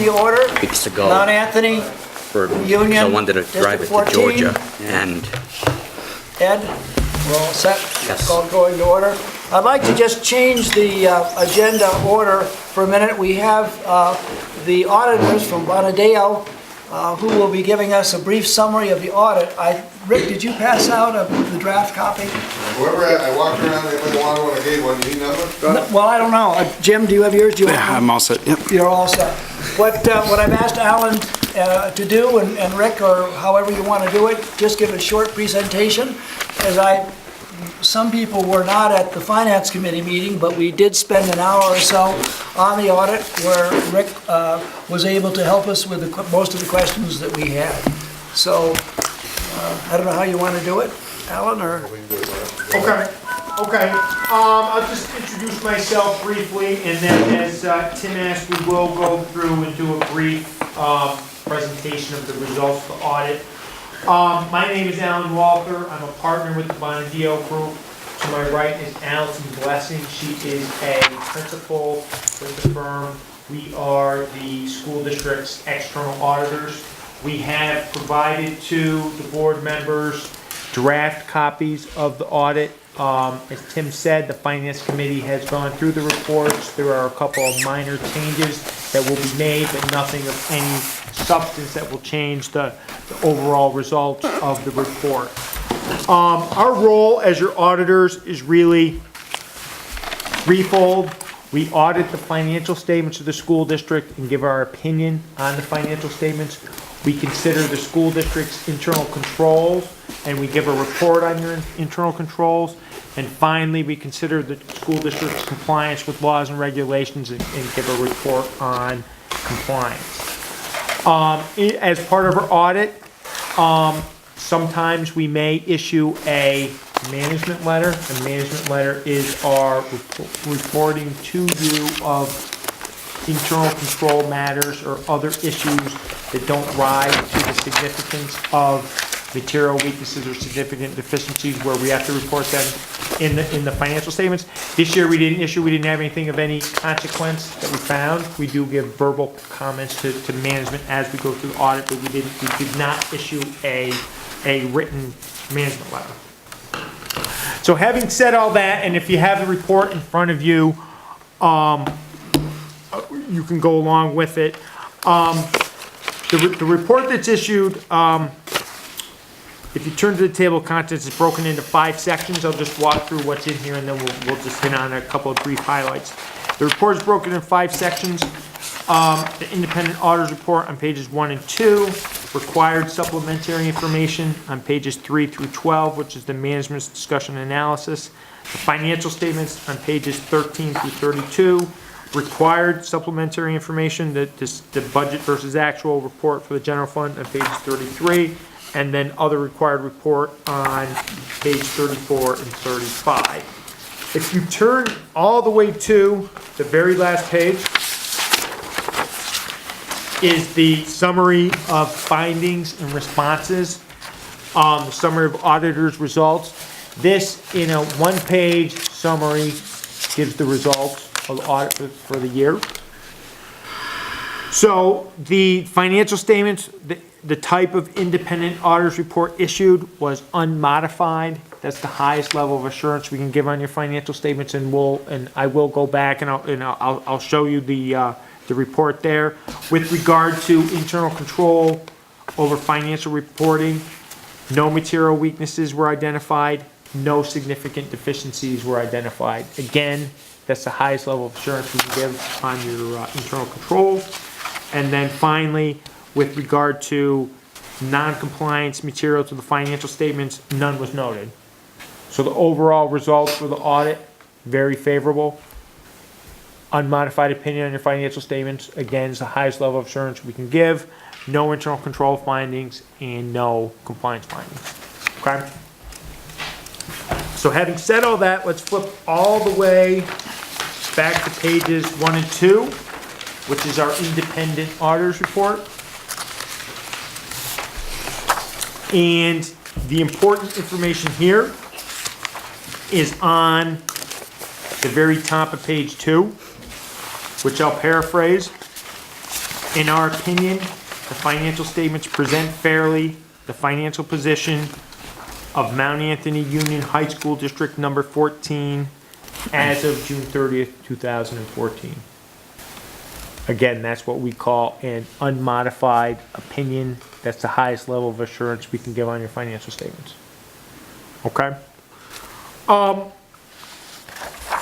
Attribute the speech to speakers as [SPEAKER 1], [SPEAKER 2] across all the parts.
[SPEAKER 1] The order,
[SPEAKER 2] weeks ago.
[SPEAKER 1] Mount Anthony, Union,
[SPEAKER 2] I wanted to drive it
[SPEAKER 1] District
[SPEAKER 2] to
[SPEAKER 1] 14.
[SPEAKER 2] Georgia, and
[SPEAKER 1] Ed, we're all set?
[SPEAKER 2] Yes.
[SPEAKER 1] Going to order. I'd like to just change the agenda order for a minute. We have the auditors from Bonadeo who will be giving us a brief summary of the audit. Rick, did you pass out the draft copy?
[SPEAKER 3] Whoever I walked around, anybody wanted one, I gave one. You need another one?
[SPEAKER 1] No, well, I don't know. Jim, do you have yours? Do you have one?
[SPEAKER 4] I'm all set, yep.
[SPEAKER 1] You're all set. What I've asked Alan to do, and Rick, or however you want to do it, just give a short presentation. Some people were not at the Finance Committee meeting, but we did spend an hour or so on the audit where Rick was able to help us with most of the questions that we had. So, I don't know how you want to do it, Alan, or?
[SPEAKER 5] Okay. I'll just introduce myself briefly, and then as Tim asked, we will go through and do a brief presentation of the results of the audit. My name is Alan Walther. I'm a partner with the Bonadeo Group. To my right is Allison Blessing. She is a principal with the firm. We are the school district's external auditors. We have provided to the board members draft copies of the audit. As Tim said, the Finance Committee has gone through the reports. There are a couple of minor changes that will be made, but nothing of any substance that will change the overall results of the report. Our role as your auditors is really threefold. We audit the financial statements of the school district and give our opinion on the financial statements. We consider the school district's internal controls, and we give a report on your internal controls. And finally, we consider the school district's compliance with laws and regulations and give a report on compliance. As part of our audit, sometimes we may issue a management letter. A management letter is our reporting to you of internal control matters or other issues that don't rise to the significance of material weaknesses or significant deficiencies where we have to report them in the financial statements. This year we didn't have anything of any consequence that we found. We do give verbal comments to management as we go through the audit, but we did not issue a written management letter. So having said all that, and if you have the report in front of you, you can go along with it. The report that's issued, if you turn to the table of contents, it's broken into 5 sections. I'll just walk through what's in here, and then we'll just hit on a couple of brief highlights. The report is broken in 5 sections. The independent auditor's report on pages 1 and 2, required supplementary information on pages 3 through 12, which is the management's discussion and analysis. The financial statements on pages 13 through 32, required supplementary information, the budget versus actual report for the general fund on pages 33, and then other required report on page 34 and 35. If you turn all the way to the very last page, is the summary of findings and responses, the summary of auditors' results. This, in a 1-page summary, gives the results of the audit for the year. So the financial statements, the type of independent auditor's report issued was unmodified. That's the highest level of assurance we can give on your financial statements, and I will go back and I'll show you the report there. With regard to internal control over financial reporting, no material weaknesses were identified, no significant deficiencies were identified. Again, that's the highest level of assurance we can give on your internal controls. And then finally, with regard to non-compliance material to the financial statements, none was noted. So the overall results for the audit, very favorable. Unmodified opinion on your financial statements, again, is the highest level of assurance we can give. No internal control findings and no compliance findings. Okay? So having said all that, let's flip all the way back to pages 1 and 2, which is our independent auditor's report. And the important information here is on the very top of page 2, which I'll paraphrase. In our opinion, the financial statements present fairly the financial position of Mount Anthony Union High School District Number 14 as of June 30th, 2014. Again, that's what we call an unmodified opinion. That's the highest level of assurance we can give on your financial statements. Okay?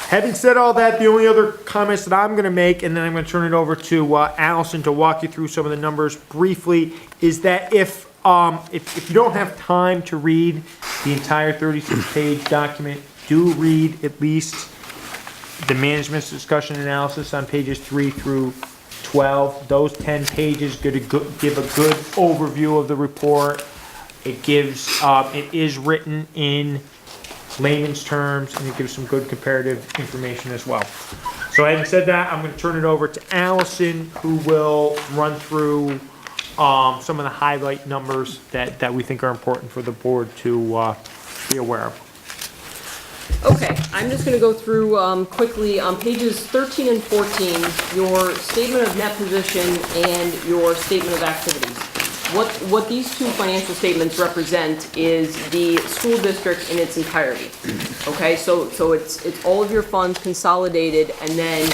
[SPEAKER 5] Having said all that, the only other comments that I'm gonna make, and then I'm gonna turn it over to Allison to walk you through some of the numbers briefly, is that if you don't have time to read the entire 36-page document, do read at least the management's discussion analysis on pages 3 through 12. Those 10 pages give a good overview of the report. It is written in layman's terms, and it gives some good comparative information as well. So having said that, I'm going to turn it over to Allison, who will run through some of the highlight numbers that we think are important for the board to be aware of.
[SPEAKER 2] Okay, I'm just gonna go through quickly on pages 13 and 14, your statement of net position and your statement of activities. What these two financial statements represent is the school district in its entirety. Okay, so it's all of your funds consolidated and then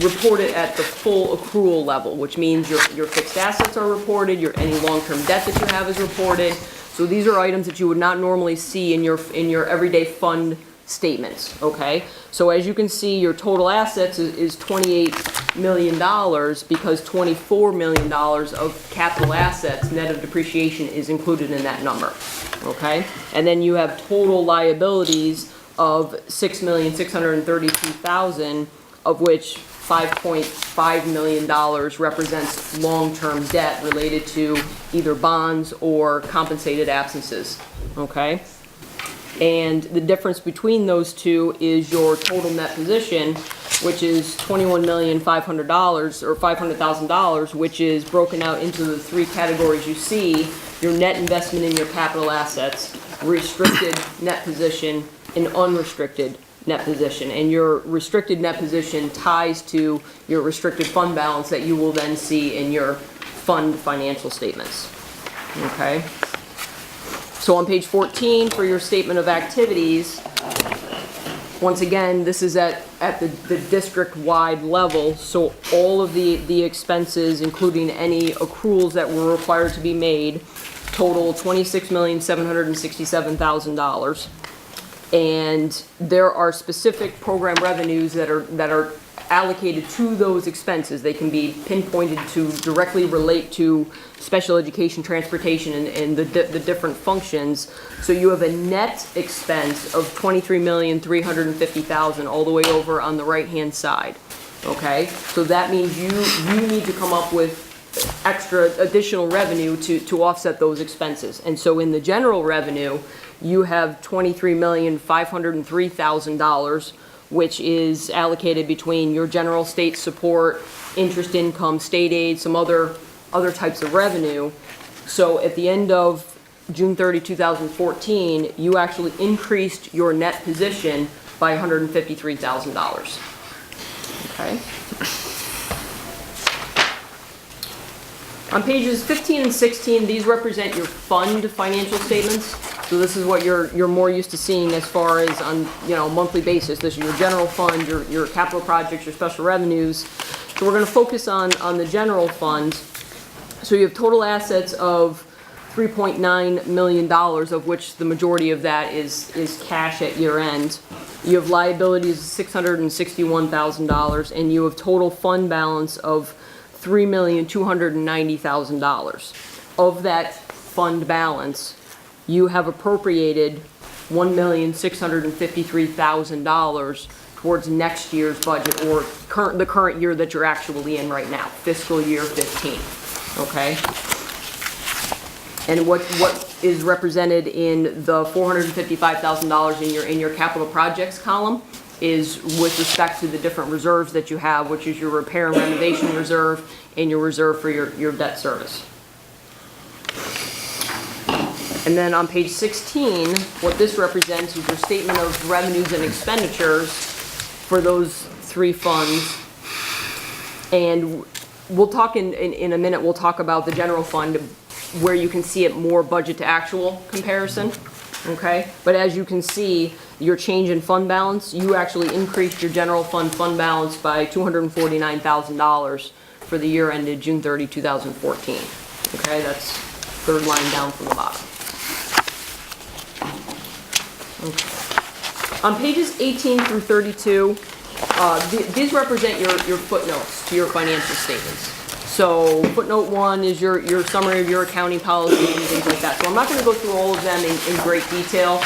[SPEAKER 2] reported at the full accrual level, which means your fixed assets are reported, any long-term debt that you have is reported. So these are items that you would not normally see in your everyday fund statements, okay? So as you can see, your total assets is $28 million because $24 million of capital assets, net of depreciation, is included in that number, okay? And then you have total liabilities of $6,632,000, of which $5.5 million represents long-term debt related to either bonds or compensated absences, okay? And the difference between those two is your total net position, which is $21,500,000 or $500,000, which is broken out into the three categories you see: your net investment in your capital assets, restricted net position, and unrestricted net position. And your restricted net position ties to your restricted fund balance that you will then see in your fund financial statements. Okay? So on page 14 for your statement of activities, once again, this is at the district-wide level, so all of the expenses, including any accruals that were required to be made, total $26,767,000. And there are specific program revenues that are allocated to those expenses. They can be pinpointed to directly relate to special education, transportation, and the different functions. So you have a net expense of $23,350,000 all the way over on the right-hand side. Okay, so that means you need to come up with additional revenue to offset those expenses. And so in the general revenue, you have $23,503,000, which is allocated between your general state support, interest income, state aid, some other types of revenue. So at the end of June 30, 2014, you actually increased your net position by $153,000. Okay. On pages 15 and 16, these represent your fund financial statements. So this is what you're more used to seeing as far as on a monthly basis. This is your general fund, your capital projects, your special revenues. So we're going to focus on the general fund. So you have total assets of $3.9 million, of which the majority of that is cash at year end. You have liabilities of $661,000, and you have total fund balance of $3,290,000. Of that fund balance, you have appropriated $1,653,000 towards next year's budget, or the current year that you're actually in right now, fiscal year 15. Okay? And what is represented in the $455,000 in your capital projects column is with respect to the different reserves that you have, which is your repair and renovation reserve and your reserve for your debt service. And then on page 16, what this represents is your statement of revenues and expenditures for those three funds. And we'll talk in a minute, we'll talk about the general fund where you can see it more budget to actual comparison, okay? But as you can see, your change in fund balance, you actually increased your general fund balance by $249,000 for the year ended June 30, 2014. Okay, that's third line down from the bottom. Okay. On pages 18 through 32, these represent your footnotes to your financial statements. So footnote 1 is your summary of your accounting policies and things like that. So I'm not going to go through all of them in great detail.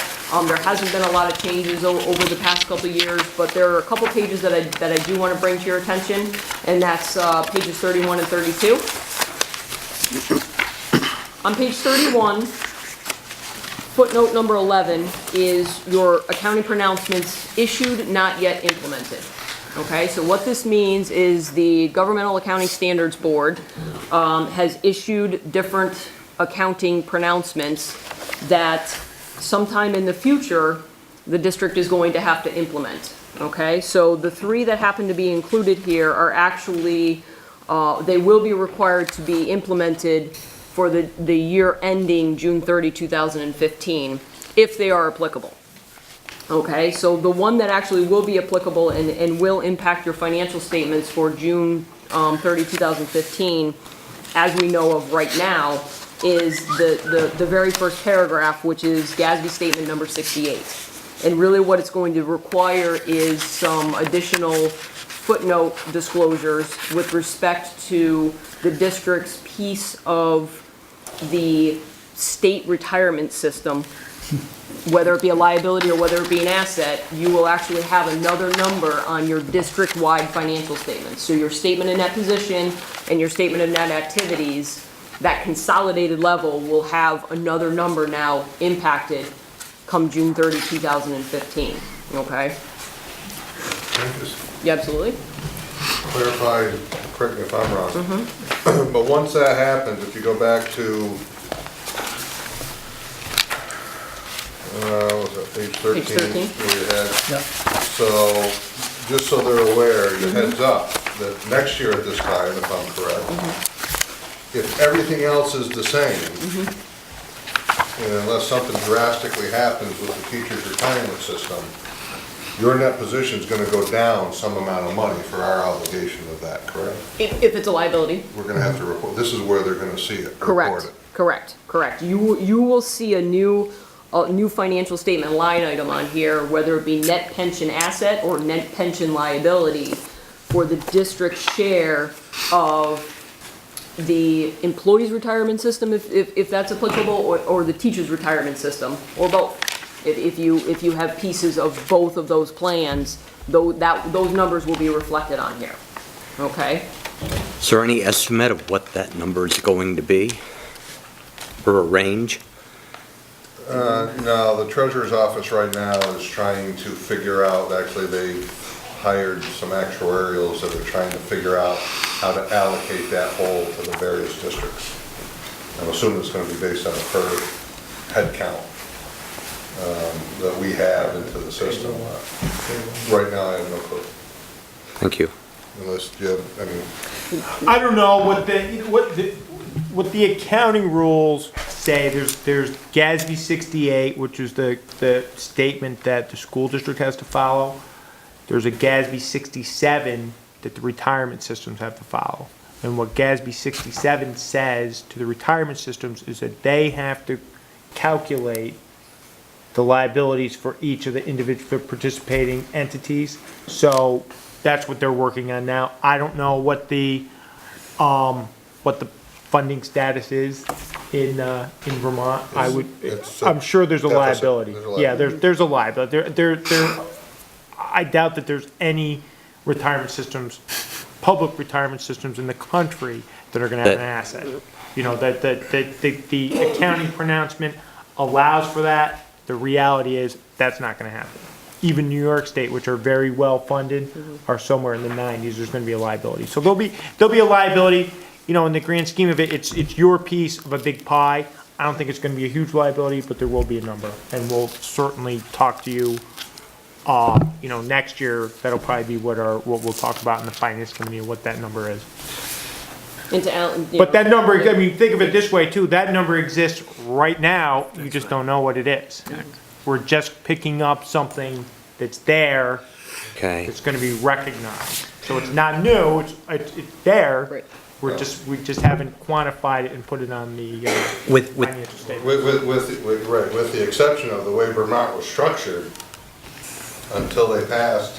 [SPEAKER 2] There hasn't been a lot of changes over the past couple of years, but there are a couple pages that I do want to bring to your attention, and that's pages 31 and 32. On page 31, footnote number 11 is your accounting pronouncements issued, not yet implemented. Okay, so what this means is the Governmental Accounting Standards Board has issued different accounting pronouncements that sometime in the future the district is going to have to implement. Okay, so the 3 that happen to be included here are actually, they will be required to be implemented for the year ending June 30, 2015, if they are applicable. Okay, so the one that actually will be applicable and will impact your financial statements for June 30, 2015, as we know of right now, is the very first paragraph, which is GASB statement number 68. And really what it's going to require is some additional footnote disclosures with respect to the district's piece of the state retirement system. Whether it be a liability or whether it be an asset, you will actually have another number on your district-wide financial statements. So your statement of net position and your statement of net activities, that consolidated level will have another number now impacted come June 30, 2015, okay?
[SPEAKER 3] Can I just
[SPEAKER 2] Yeah, absolutely.
[SPEAKER 3] clarify, correct me if I'm wrong. But once that happens, if you go back to, what was that, page 13?
[SPEAKER 2] Page 13.
[SPEAKER 3] Where you had,
[SPEAKER 1] Yeah.
[SPEAKER 3] so, just so they're aware, your heads up, that next year at this time, if I'm correct, if everything else is the same, and unless something drastically happens with the teacher's retirement system, your net position's gonna go down some amount of money for our obligation of that, correct?
[SPEAKER 2] If it's a liability.
[SPEAKER 3] We're gonna have to report, this is where they're gonna see it, report
[SPEAKER 2] Correct,
[SPEAKER 3] it.
[SPEAKER 2] correct. You will see a new financial statement line item on here, whether it be net pension asset or net pension liability for the district share of the employee's retirement system, if that's applicable, or the teacher's retirement system, or both. If you have pieces of both of those plans, those numbers will be reflected on here, okay?
[SPEAKER 4] Is there any estimate of what that number is going to be? Or a range?
[SPEAKER 3] No, the treasurer's office right now is trying to figure out, actually, they hired some actuarials that are trying to figure out how to allocate that whole to the various districts. I'm assuming it's gonna be based on a per head count that we have into the system. Right now, I have no clue,
[SPEAKER 4] Thank you.
[SPEAKER 3] unless you have, I mean,
[SPEAKER 5] I don't know what the accounting rules say. There's GASB 68, which is the statement that the school district has to follow. There's a GASB 67 that the retirement systems have to follow. And what GASB 67 says to the retirement systems is that they have to calculate the liabilities for each of the individual participating entities. So that's what they're working on now. I don't know what the funding status is in Vermont. I'm sure there's a
[SPEAKER 3] deficit.
[SPEAKER 5] liability.
[SPEAKER 3] There's a
[SPEAKER 5] Yeah,
[SPEAKER 3] liability.
[SPEAKER 5] there's a liability. I doubt that there's any retirement systems, public retirement systems in the country that are gonna have an asset. You know, that the accounting pronouncement allows for that. The reality is, that's not gonna happen. Even New York State, which are very well funded, are somewhere in the 90s, there's gonna be a liability. So there'll be a liability, you know, in the grand scheme of it, it's your piece of a big pie. I don't think it's gonna be a huge liability, but there will be a number, and we'll certainly talk to you, you know, next year. That'll probably be what we'll talk about in the finance committee, what that number is. But that number, I mean, think of it this way too, that number exists right now, you just don't know what it is. We're just picking up something that's there,
[SPEAKER 4] Okay.
[SPEAKER 5] that's gonna be recognized. So it's not new, it's there,
[SPEAKER 2] Right.
[SPEAKER 5] we just haven't quantified it and put it on the
[SPEAKER 4] With,
[SPEAKER 5] financial statement.
[SPEAKER 3] With the exception of the way Vermont was structured, until they passed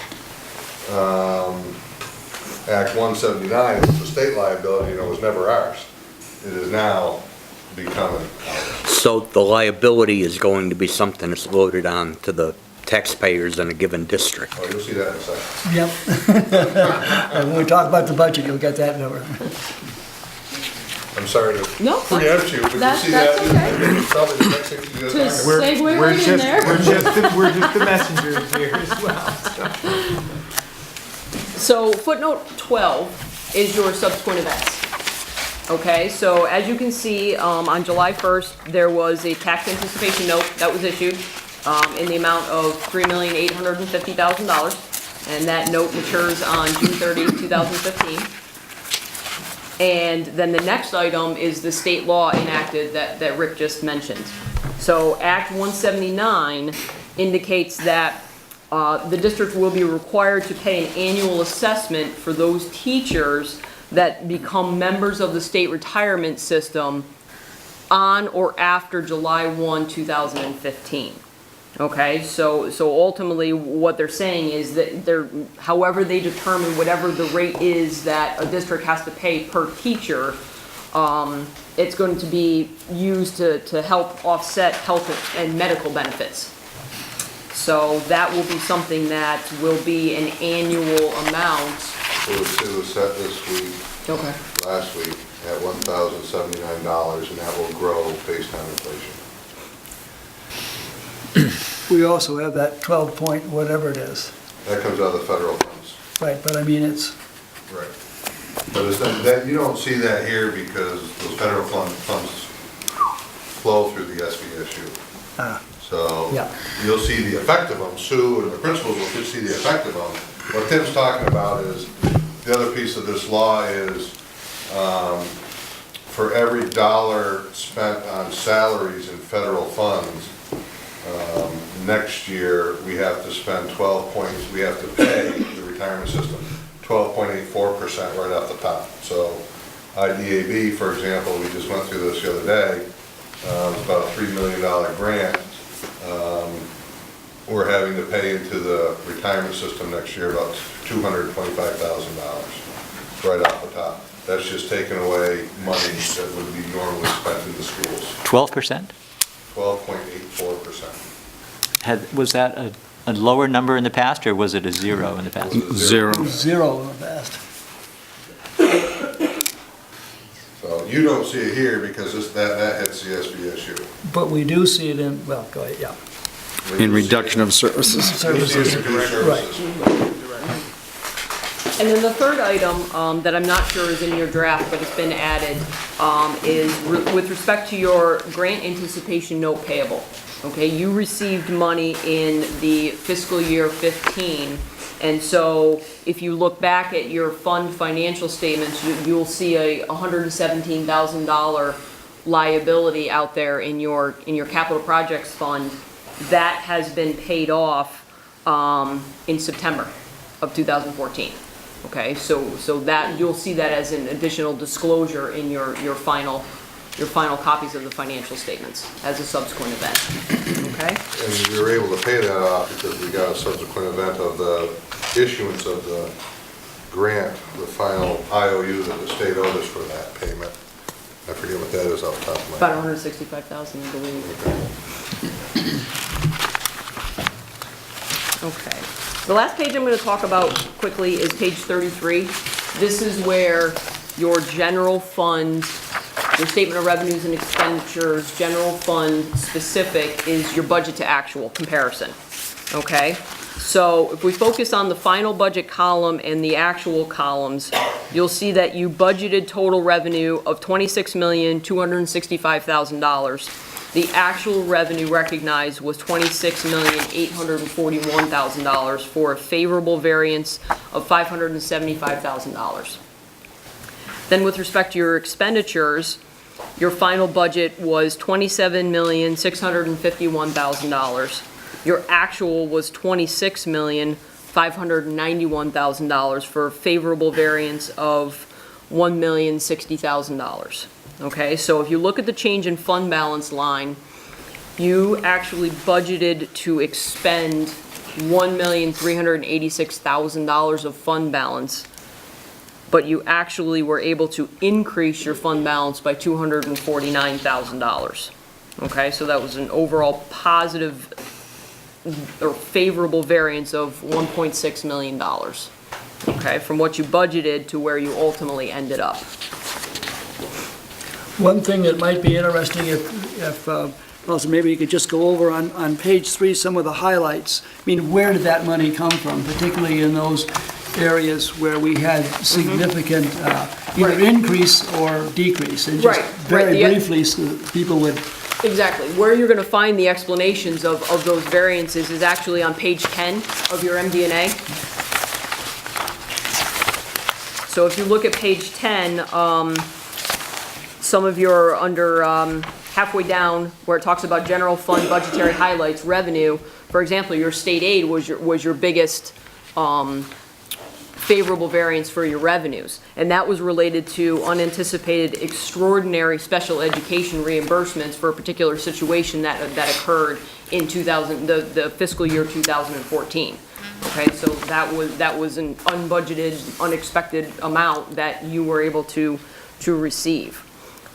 [SPEAKER 3] Act 179, it was a state liability and it was never ours. It is now becoming ours.
[SPEAKER 4] so the liability is going to be something that's loaded on to the taxpayers in a given district.
[SPEAKER 3] Oh, you'll see that in a second.
[SPEAKER 1] Yep. And when we talk about the budget, you'll get that number.
[SPEAKER 3] I'm sorry to
[SPEAKER 2] No,
[SPEAKER 3] preempt you, but you'll
[SPEAKER 2] that's-
[SPEAKER 3] see that.
[SPEAKER 2] that's okay.
[SPEAKER 3] Probably the next thing you're gonna
[SPEAKER 2] To
[SPEAKER 3] talk about.
[SPEAKER 2] segue
[SPEAKER 5] We're
[SPEAKER 2] right in
[SPEAKER 5] just,
[SPEAKER 2] there.
[SPEAKER 5] we're just the messengers here as well.
[SPEAKER 2] So footnote 12 is your subsequent events. Okay, so as you can see, on July 1st, there was a tax anticipation note that was issued in the amount of $3,850,000, and that note matures on June 30, 2015. And then the next item is the state law enacted that Rick just mentioned. So Act 179 indicates that the district will be required to pay an annual assessment for those teachers that become members of the state retirement system on or after July 1, 2015. Okay, so ultimately what they're saying is that however they determine whatever the rate is that a district has to pay per teacher, it's going to be used to help offset health and medical benefits. So that will be something that will be an annual amount.
[SPEAKER 3] It was set this week,
[SPEAKER 2] Okay.
[SPEAKER 3] last week, at $1,079, and that will grow based on inflation.
[SPEAKER 1] We also have that 12 point whatever it is.
[SPEAKER 3] That comes out of the federal funds.
[SPEAKER 1] Right, but I mean, it's,
[SPEAKER 3] Right. But it's that, you don't see that here because those federal funds flow through the SVSU. So
[SPEAKER 1] Yeah.
[SPEAKER 3] you'll see the effect of them. Sue and the principals will see the effect of them. What Tim's talking about is, the other piece of this law is, for every dollar spent on salaries in federal funds, next year, we have to spend we have to pay the retirement system 12.84% right off the top. So IDAB, for example, we just went through this the other day, it's about a $3 million grant. We're having to pay into the retirement system next year about $225,000 right off the top. That's just taking away money that would be normally spent in the schools.
[SPEAKER 6] 12%?
[SPEAKER 3] 12.84%.
[SPEAKER 6] Was that a lower number in the past, or was it a zero in the past?
[SPEAKER 7] Zero.
[SPEAKER 1] zero in the past.
[SPEAKER 3] So you don't see it here because that hits the SVSU.
[SPEAKER 1] But we do see it in, well, go ahead, yeah.
[SPEAKER 7] In reduction of services.
[SPEAKER 1] Services, right.
[SPEAKER 2] And then the third item that I'm not sure is in your draft, but it's been added, is with respect to your grant anticipation note payable. Okay, you received money in the fiscal year 15, and so if you look back at your fund financial statements, you'll see a $117,000 liability out there in your capital projects fund. That has been paid off in September of 2014. Okay, so that, you'll see that as an additional disclosure in your final copies of the financial statements as a subsequent event, okay?
[SPEAKER 3] And we were able to pay that off because we got a subsequent event of the issuance of the grant, the final IOU that the state owed us for that payment. I forget what that is off the top of my
[SPEAKER 2] About
[SPEAKER 3] head.
[SPEAKER 2] $165,000, I believe. Okay. The last page I'm going to talk about quickly is page 33. This is where your general fund, your statement of revenues and expenditures, general fund specific is your budget to actual comparison, okay? So if we focus on the final budget column and the actual columns, you'll see that you budgeted total revenue of $26,265,000. The actual revenue recognized was $26,841,000 for a favorable variance of $575,000. Then with respect to your expenditures, your final budget was $27,651,000. Your actual was $26,591,000 for a favorable variance of $1,060,000. Okay, so if you look at the change in fund balance line, you actually budgeted to expend $1,386,000 of fund balance, but you actually were able to increase your fund balance by $249,000. Okay, so that was an overall positive or favorable variance of $1.6 million. Okay, from what you budgeted to where you ultimately ended up.
[SPEAKER 1] One thing that might be interesting if also maybe you could just go over on page 3 some of the highlights. I mean, where did that money come from, particularly in those areas where we had significant either
[SPEAKER 2] Right.
[SPEAKER 1] increase or decrease? And just
[SPEAKER 2] Right,
[SPEAKER 1] very
[SPEAKER 2] right,
[SPEAKER 1] briefly, so that people would,
[SPEAKER 2] Exactly. Where you're going to find the explanations of those variances is actually on page 10 of your MD&A. So if you look at page 10, some of your under halfway down where it talks about general fund budgetary highlights, revenue, for example, your state aid was your biggest favorable variance for your revenues. And that was related to unanticipated extraordinary special education reimbursements for a particular situation that occurred in the fiscal year 2014. Okay, so that was an unbudgeted, unexpected amount that you were able to receive.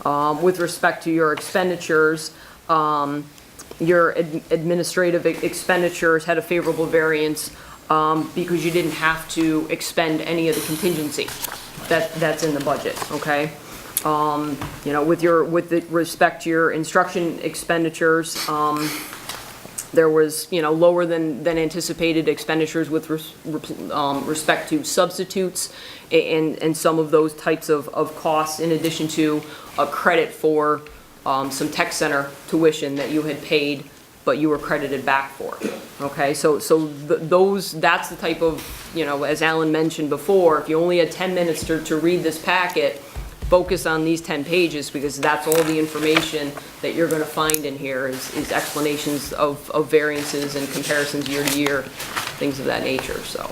[SPEAKER 2] With respect to your expenditures, your administrative expenditures had a favorable variance because you didn't have to expend any of the contingency that's in the budget, okay? You know, with respect to your instruction expenditures, there was, you know, lower than anticipated expenditures with respect to substitutes and some of those types of costs, in addition to a credit for some tech center tuition that you had paid, but you were credited back for. Okay, so that's the type of, you know, as Alan mentioned before, if you only had 10 minutes to read this packet, focus on these 10 pages, because that's all the information that you're going to find in here is explanations of variances and comparisons year to year, things of that nature, so.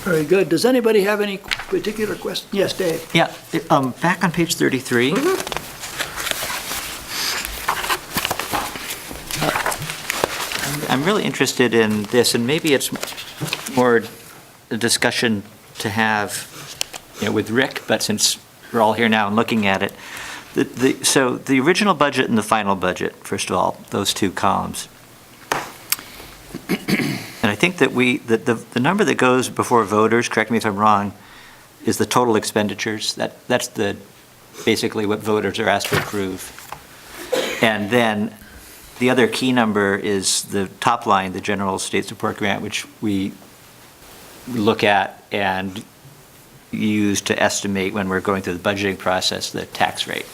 [SPEAKER 1] very good. Does anybody have any particular question? Yes, Dave?
[SPEAKER 6] Yeah, back on page 33. I'm really interested in this, and maybe it's more a discussion to have, you know, with Rick, but since we're all here now and looking at it, so the original budget and the final budget, first of all, those two columns. And I think that the number that goes before voters, correct me if I'm wrong, is the total expenditures. That's basically what voters are asked to approve. And then the other key number is the top line, the general state support grant, which we look at and use to estimate, when we're going through the budgeting process, the tax rate.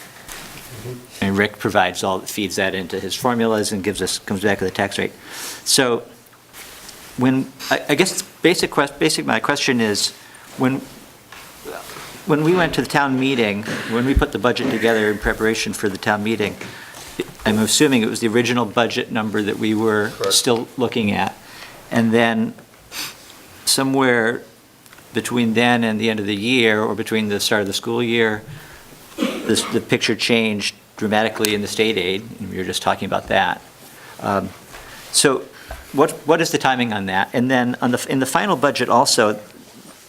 [SPEAKER 6] And Rick feeds that into his formulas and comes back with the tax rate. So I guess my question is, when we went to the town meeting, when we put the budget together in preparation for the town meeting, I'm assuming it was the original budget number that we were
[SPEAKER 3] Correct.
[SPEAKER 6] Still looking at. And then somewhere between then and the end of the year, or between the start of the school year, the picture changed dramatically in the state aid, and we were just talking about that. So what is the timing on that? And then in the final budget also,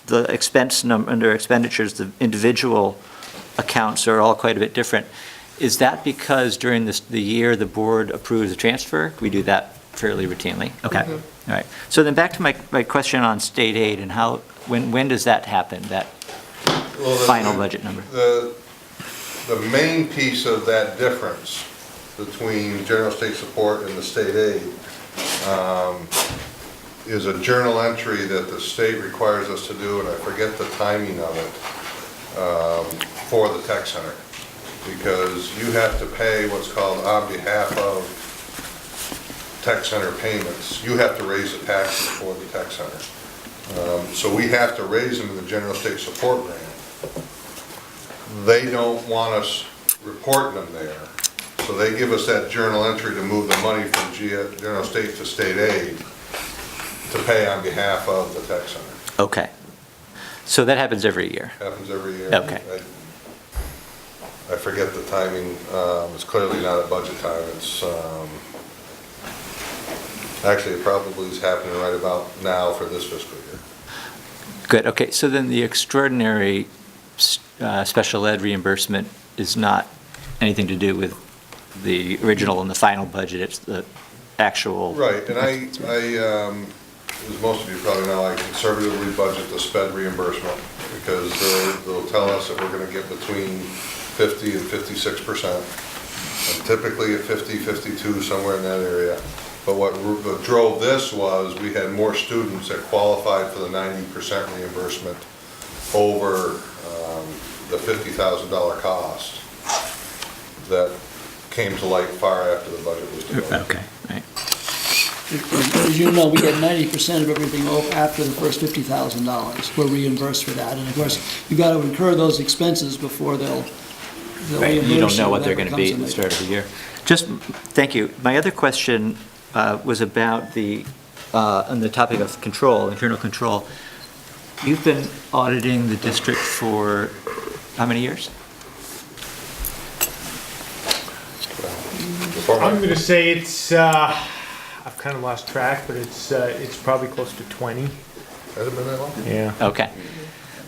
[SPEAKER 6] the expense under expenditures, the individual accounts are all quite a bit different. Is that because during the year the board approves a transfer? We do that fairly routinely? Okay, all right. So then back to my question on state aid, and when does that happen, that final budget number?
[SPEAKER 3] The main piece of that difference between general state support and the state aid is a journal entry that the state requires us to do, and I forget the timing of it, for the tech center. Because you have to pay what's called on behalf of tech center payments. You have to raise the taxes for the tech center. So we have to raise them in the general state support grant. they don't want us reporting them there. So they give us that journal entry to move the money from general state to state aid to pay on behalf of the tech center.
[SPEAKER 6] Okay. So that happens every year?
[SPEAKER 3] Happens every year.
[SPEAKER 6] Okay.
[SPEAKER 3] I forget the timing. It's clearly not at budget time. It's, actually, it probably is happening right about now for this fiscal year.
[SPEAKER 6] Good, okay, so then the extraordinary special ed reimbursement is not anything to do with the original and the final budget, it's the actual...
[SPEAKER 3] Right, and as most of you probably know, I conservatively budget the SPED reimbursement because they'll tell us that we're going to get between 50 and 56%. And typically at 50, 52, somewhere in that area. But what drove this was we had more students that qualified for the 90% reimbursement over the $50,000 cost that came to light far after the budget was developed.
[SPEAKER 6] Okay, right.
[SPEAKER 1] As you know, we get 90% of everything after the first $50,000. We're reimbursed for that. And of course, you've got to incur those expenses before they'll
[SPEAKER 6] Right, you don't know what they're
[SPEAKER 1] whatever
[SPEAKER 6] going to be
[SPEAKER 1] comes
[SPEAKER 6] at
[SPEAKER 1] in
[SPEAKER 6] the start of the year. Just, thank you. My other question was about on the topic of control, internal control. You've been auditing the district for how many years?
[SPEAKER 5] I'm going to say it's, I've kind of lost track, but it's probably close to 20.
[SPEAKER 3] Has it been that long?
[SPEAKER 5] Yeah.
[SPEAKER 6] Okay.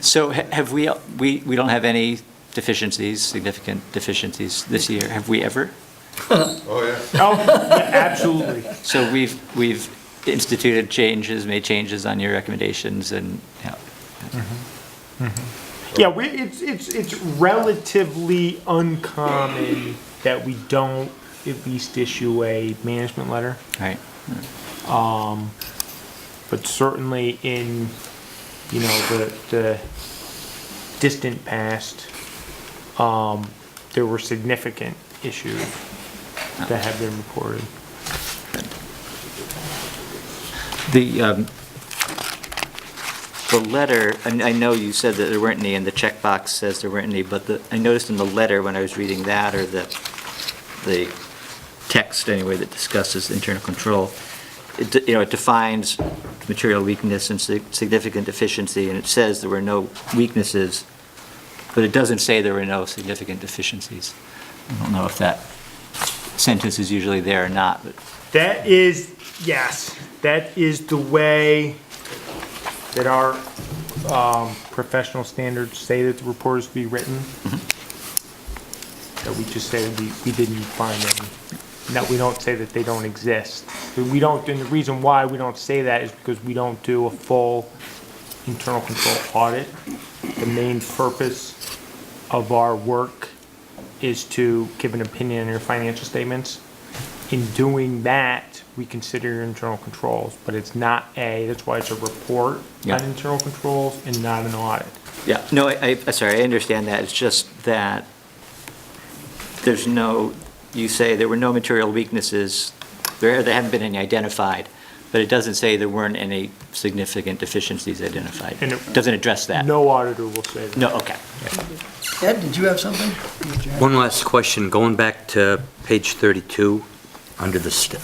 [SPEAKER 6] So have we don't have any deficiencies, significant deficiencies this year, have we ever?
[SPEAKER 3] Oh, yeah.
[SPEAKER 5] Oh, yeah, absolutely.
[SPEAKER 6] So we've instituted changes, made changes on your recommendations and, yeah.
[SPEAKER 5] Yeah, it's relatively uncommon that we don't at least issue a management letter.
[SPEAKER 6] Right.
[SPEAKER 5] But certainly in, the distant past, there were significant issues that have been reported.
[SPEAKER 6] The letter, and I know you said that there weren't any, and the checkbox says there weren't any, but I noticed in the letter when I was reading that, or the text anyway that discusses internal control, it defines material weakness and significant deficiency, and it says there were no weaknesses, but it doesn't say there were no significant deficiencies. I don't know if that sentence is usually there or not, but.
[SPEAKER 5] That is, yes, that is the way that our professional standards say that the report is to be written. That we just say we didn't find any. No, we don't say that they don't exist. We don't, and the reason why we don't say that is because we don't do a full internal control audit. The main purpose of our work is to give an opinion on your financial statements. In doing that, we consider your internal controls, but it's not that's why it's a report on internal controls and not an audit.
[SPEAKER 6] Yeah, no, sorry, I understand that. It's just that you say there were no material weaknesses, there haven't been any identified, but it doesn't say there weren't any significant deficiencies identified.
[SPEAKER 5] And it
[SPEAKER 6] doesn't address that.
[SPEAKER 5] No auditor will say that.
[SPEAKER 6] No, okay.
[SPEAKER 1] Ed, did you have something?
[SPEAKER 4] One last question, going back to page 32,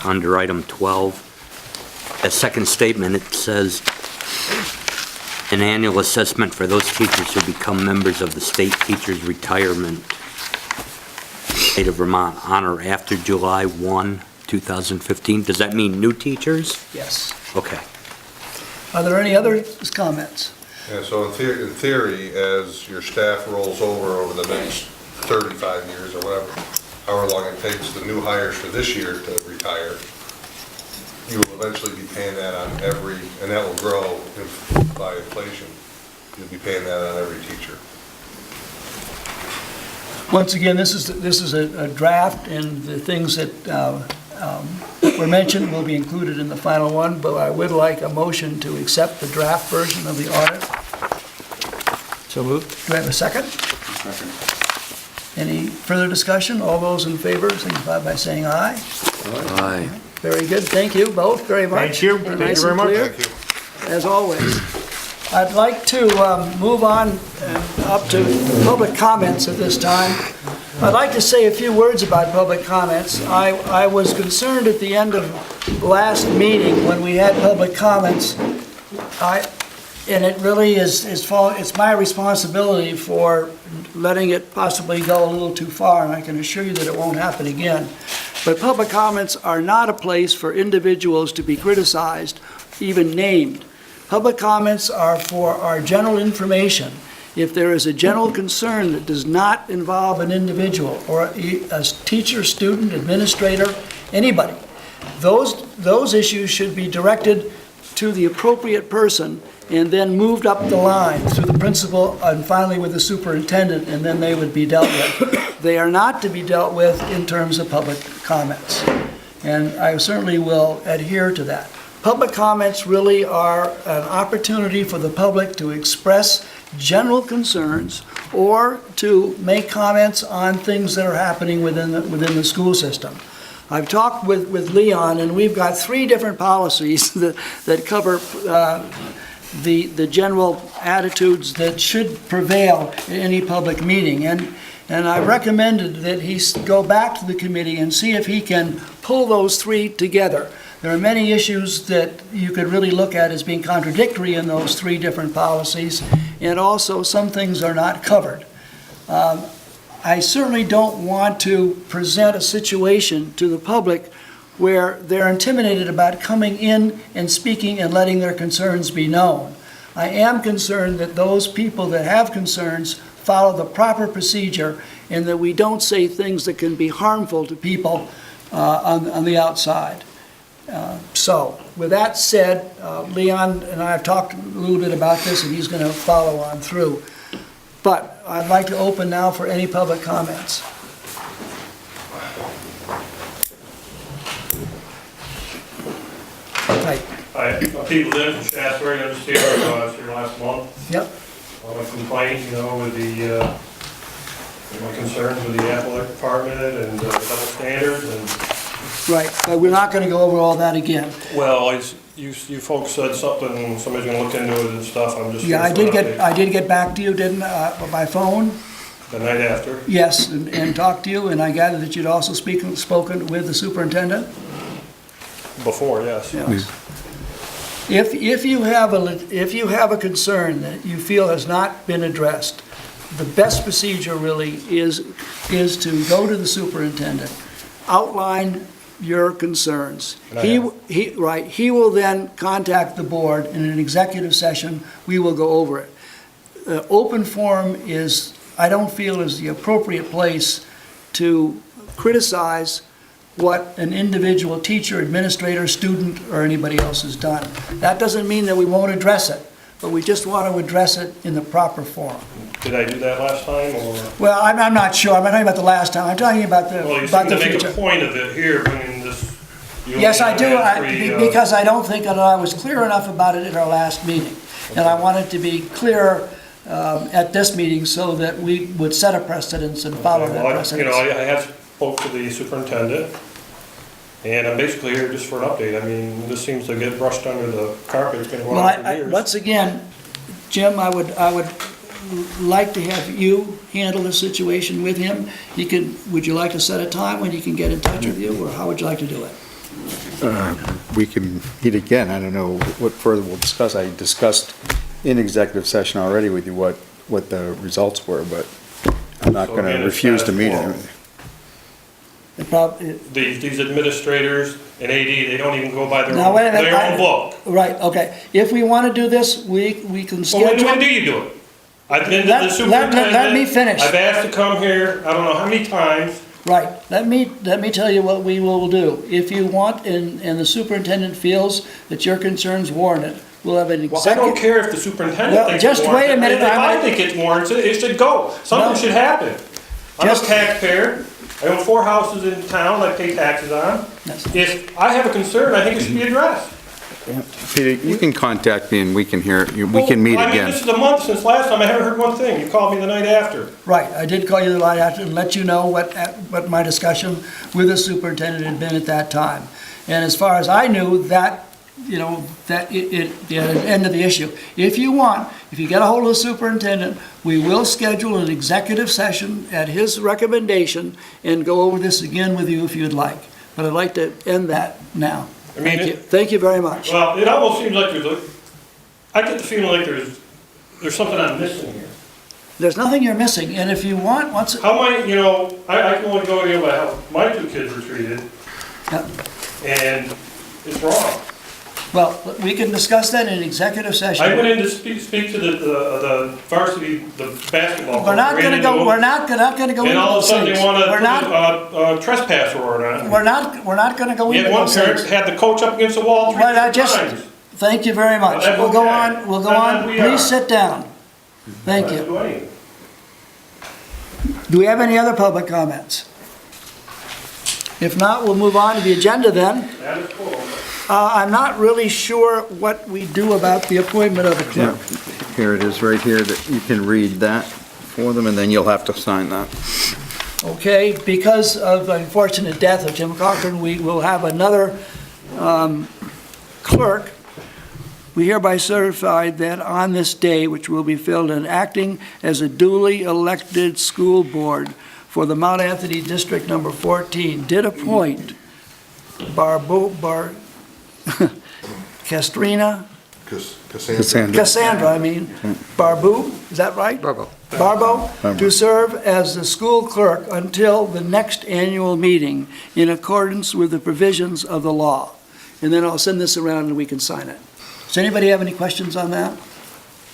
[SPEAKER 4] under item 12, a second statement, it says, an annual assessment for those teachers who become members of the State Teachers Retirement State of Vermont on or after July 1, 2015. Does that mean new teachers?
[SPEAKER 1] Yes.
[SPEAKER 4] Okay.
[SPEAKER 1] Are there any other comments?
[SPEAKER 3] Yeah, so in theory, as your staff rolls over the next 35 years or whatever, however long it takes the new hires for this year to retire, you will eventually be paying that on and that will grow by inflation. You'll be paying that on every teacher.
[SPEAKER 1] Once again, this is a draft, and the things that were mentioned will be included in the final one, but I would like a motion to accept the draft version of the audit.
[SPEAKER 6] So moved.
[SPEAKER 1] Do I have a second?
[SPEAKER 7] Second.
[SPEAKER 1] Any further discussion? All those in favor, signify by saying aye.
[SPEAKER 4] Aye.
[SPEAKER 1] Very good, thank you both very much.
[SPEAKER 5] Thank you.
[SPEAKER 1] Very
[SPEAKER 5] Thank you
[SPEAKER 1] nice
[SPEAKER 5] very
[SPEAKER 1] and
[SPEAKER 5] much.
[SPEAKER 1] clear,
[SPEAKER 3] Thank you.
[SPEAKER 1] as always. I'd like to move on up to public comments at this time. I'd like to say a few words about public comments. I was concerned at the end of last meeting when we had public comments, and it really it's my responsibility for letting it possibly go a little too far, and I can assure you that it won't happen again. But public comments are not a place for individuals to be criticized, even named. Public comments are for our general information. If there is a general concern that does not involve an individual or a teacher, student, administrator, anybody, those issues should be directed to the appropriate person and then moved up the line through the principal and finally with the superintendent, and then they would be dealt with. They are not to be dealt with in terms of public comments, and I certainly will adhere to that. Public comments really are an opportunity for the public to express general concerns or to make comments on things that are happening within the school system. I've talked with Leon, and we've got 3 different policies that cover the general attitudes that should prevail in any public meeting. And I recommended that he go back to the committee and see if he can pull those 3 together. There are many issues that you could really look at as being contradictory in those 3 different policies, and also some things are not covered. I certainly don't want to present a situation to the public where they're intimidated about coming in and speaking and letting their concerns be known. I am concerned that those people that have concerns follow the proper procedure and that we don't say things that can be harmful to people on the outside. So, with that said, Leon and I have talked a little bit about this, and he's going to follow on through. But I'd like to open now for any public comments. Right.
[SPEAKER 8] Hi, I'm Pete Lynn from Shasbury. I was here last month.
[SPEAKER 1] Yep.
[SPEAKER 8] On a complaint, with my concerns with the athletic department and double standards and.
[SPEAKER 1] Right, but we're not going to go over all that again.
[SPEAKER 8] Well, you folks said something, somebody's gonna look into it and stuff, I'm just.
[SPEAKER 1] Yeah, I did get back to you, didn't I, by phone?
[SPEAKER 8] The night after?
[SPEAKER 1] Yes, and talked to you, and I gathered that you'd also spoken with the superintendent?
[SPEAKER 8] Before, yes.
[SPEAKER 1] Yes. If you have a concern that you feel has not been addressed, the best procedure really is to go to the superintendent, outline your concerns. He will then contact the board in an executive session. We will go over it. Open forum I don't feel is the appropriate place to criticize what an individual teacher, administrator, student, or anybody else has done. That doesn't mean that we won't address it, but we just want to address it in the proper forum.
[SPEAKER 8] Did I do that last time, or?
[SPEAKER 1] Well, I'm not sure. I'm not talking about the last time. I'm talking about the future.
[SPEAKER 8] Well, you seem to make a point of it here, bringing this.
[SPEAKER 1] Yes, I do, because I don't think that I was clear enough about it at our last meeting. And I wanted to be clear at this meeting so that we would set a precedence and follow that precedence.
[SPEAKER 8] I had spoke to the superintendent, and I'm basically here just for an update. I mean, this seems to get brushed under the carpet. It's been going on for years.
[SPEAKER 1] Once again, Jim, I would like to have you handle the situation with him. Would you like to set a time when he can get in touch with you, or how would you like to do it?
[SPEAKER 7] We can meet again. I don't know what further we'll discuss. I discussed in executive session already with you what the results were, but I'm not going to refuse to meet him.
[SPEAKER 8] These administrators and AD, they don't even go by their
[SPEAKER 1] Now, wait a minute,
[SPEAKER 8] own book.
[SPEAKER 1] Right, okay. If we want to do this, we can schedule.
[SPEAKER 8] Well, when do you do it? I've been to the superintendent.
[SPEAKER 1] Let me finish.
[SPEAKER 8] I've asked to come here, I don't know how many times.
[SPEAKER 1] Right. Let me tell you what we will do. If you want, and the superintendent feels that your concerns warrant it, we'll have an executive.
[SPEAKER 8] Well, I don't care if the superintendent
[SPEAKER 1] Well,
[SPEAKER 8] thinks
[SPEAKER 1] just
[SPEAKER 8] it warrants
[SPEAKER 1] wait a
[SPEAKER 8] it.
[SPEAKER 1] minute,
[SPEAKER 8] If I think it warrants it, it should go. Something should happen. I'm a taxpayer. I own 4 houses in town I pay taxes on. If I have a concern, I think it should be addressed.
[SPEAKER 7] Peter, you can contact me and we can meet
[SPEAKER 8] I mean,
[SPEAKER 7] again.
[SPEAKER 8] this is a month since last time. I haven't heard one thing. You called me the night after.
[SPEAKER 1] Right. I did call you the night after and let you know what my discussion with the superintendent had been at that time. And as far as I knew, that that the end of the issue. If you want, if you get a hold of the superintendent, we will schedule an executive session at his recommendation and go over this again with you if you'd like. But I'd like to end that now.
[SPEAKER 8] I mean,
[SPEAKER 1] Thank you. Thank you very much.
[SPEAKER 8] Well, it almost seems like I get the feeling like there's something I'm missing here.
[SPEAKER 1] There's nothing you're missing, and if you want,
[SPEAKER 8] How am I, I can only go by how my 2 kids were treated,
[SPEAKER 1] Yeah.
[SPEAKER 8] and it's wrong.
[SPEAKER 1] Well, we can discuss that in executive session.
[SPEAKER 8] I went in to speak to the varsity, the basketball.
[SPEAKER 1] We're not
[SPEAKER 8] coach,
[SPEAKER 1] gonna
[SPEAKER 8] ran
[SPEAKER 1] go,
[SPEAKER 8] into
[SPEAKER 1] we're
[SPEAKER 8] them,
[SPEAKER 1] not gonna go into
[SPEAKER 8] And all of a
[SPEAKER 1] those
[SPEAKER 8] sudden
[SPEAKER 1] things.
[SPEAKER 8] they want to
[SPEAKER 1] We're not,
[SPEAKER 8] put a trespass order on it.
[SPEAKER 1] we're not gonna go
[SPEAKER 8] We
[SPEAKER 1] into
[SPEAKER 8] had one
[SPEAKER 1] those
[SPEAKER 8] parent
[SPEAKER 1] things.
[SPEAKER 8] had the coach up against the wall 3
[SPEAKER 1] Right,
[SPEAKER 8] times.
[SPEAKER 1] thank you very much.
[SPEAKER 8] Well, that's
[SPEAKER 1] We'll go
[SPEAKER 8] okay.
[SPEAKER 1] on, we'll go
[SPEAKER 8] Then
[SPEAKER 1] on.
[SPEAKER 8] we are.
[SPEAKER 1] Please sit down. Thank
[SPEAKER 8] Not
[SPEAKER 1] you.
[SPEAKER 8] do anything.
[SPEAKER 1] Do we have any other public comments? If not, we'll move on to the agenda then.
[SPEAKER 8] That is cool.
[SPEAKER 1] I'm not really sure what we do about the appointment of the
[SPEAKER 7] Yeah,
[SPEAKER 1] clerk.
[SPEAKER 7] here it is, right here, that you can read that for them, and then you'll have to sign that.
[SPEAKER 1] Okay, because of the unfortunate death of Jim Cochran, we will have another clerk. We hereby certify that on this day, which will be filled in acting as a duly elected school board for the Mount Anthony District Number 14, did appoint Castrina, Cassandra, Barbu, is that right? Barbo, to serve as the school clerk until the next annual meeting in accordance with the provisions of the law. And then I'll send this around and we can sign it. Does anybody have any questions on that?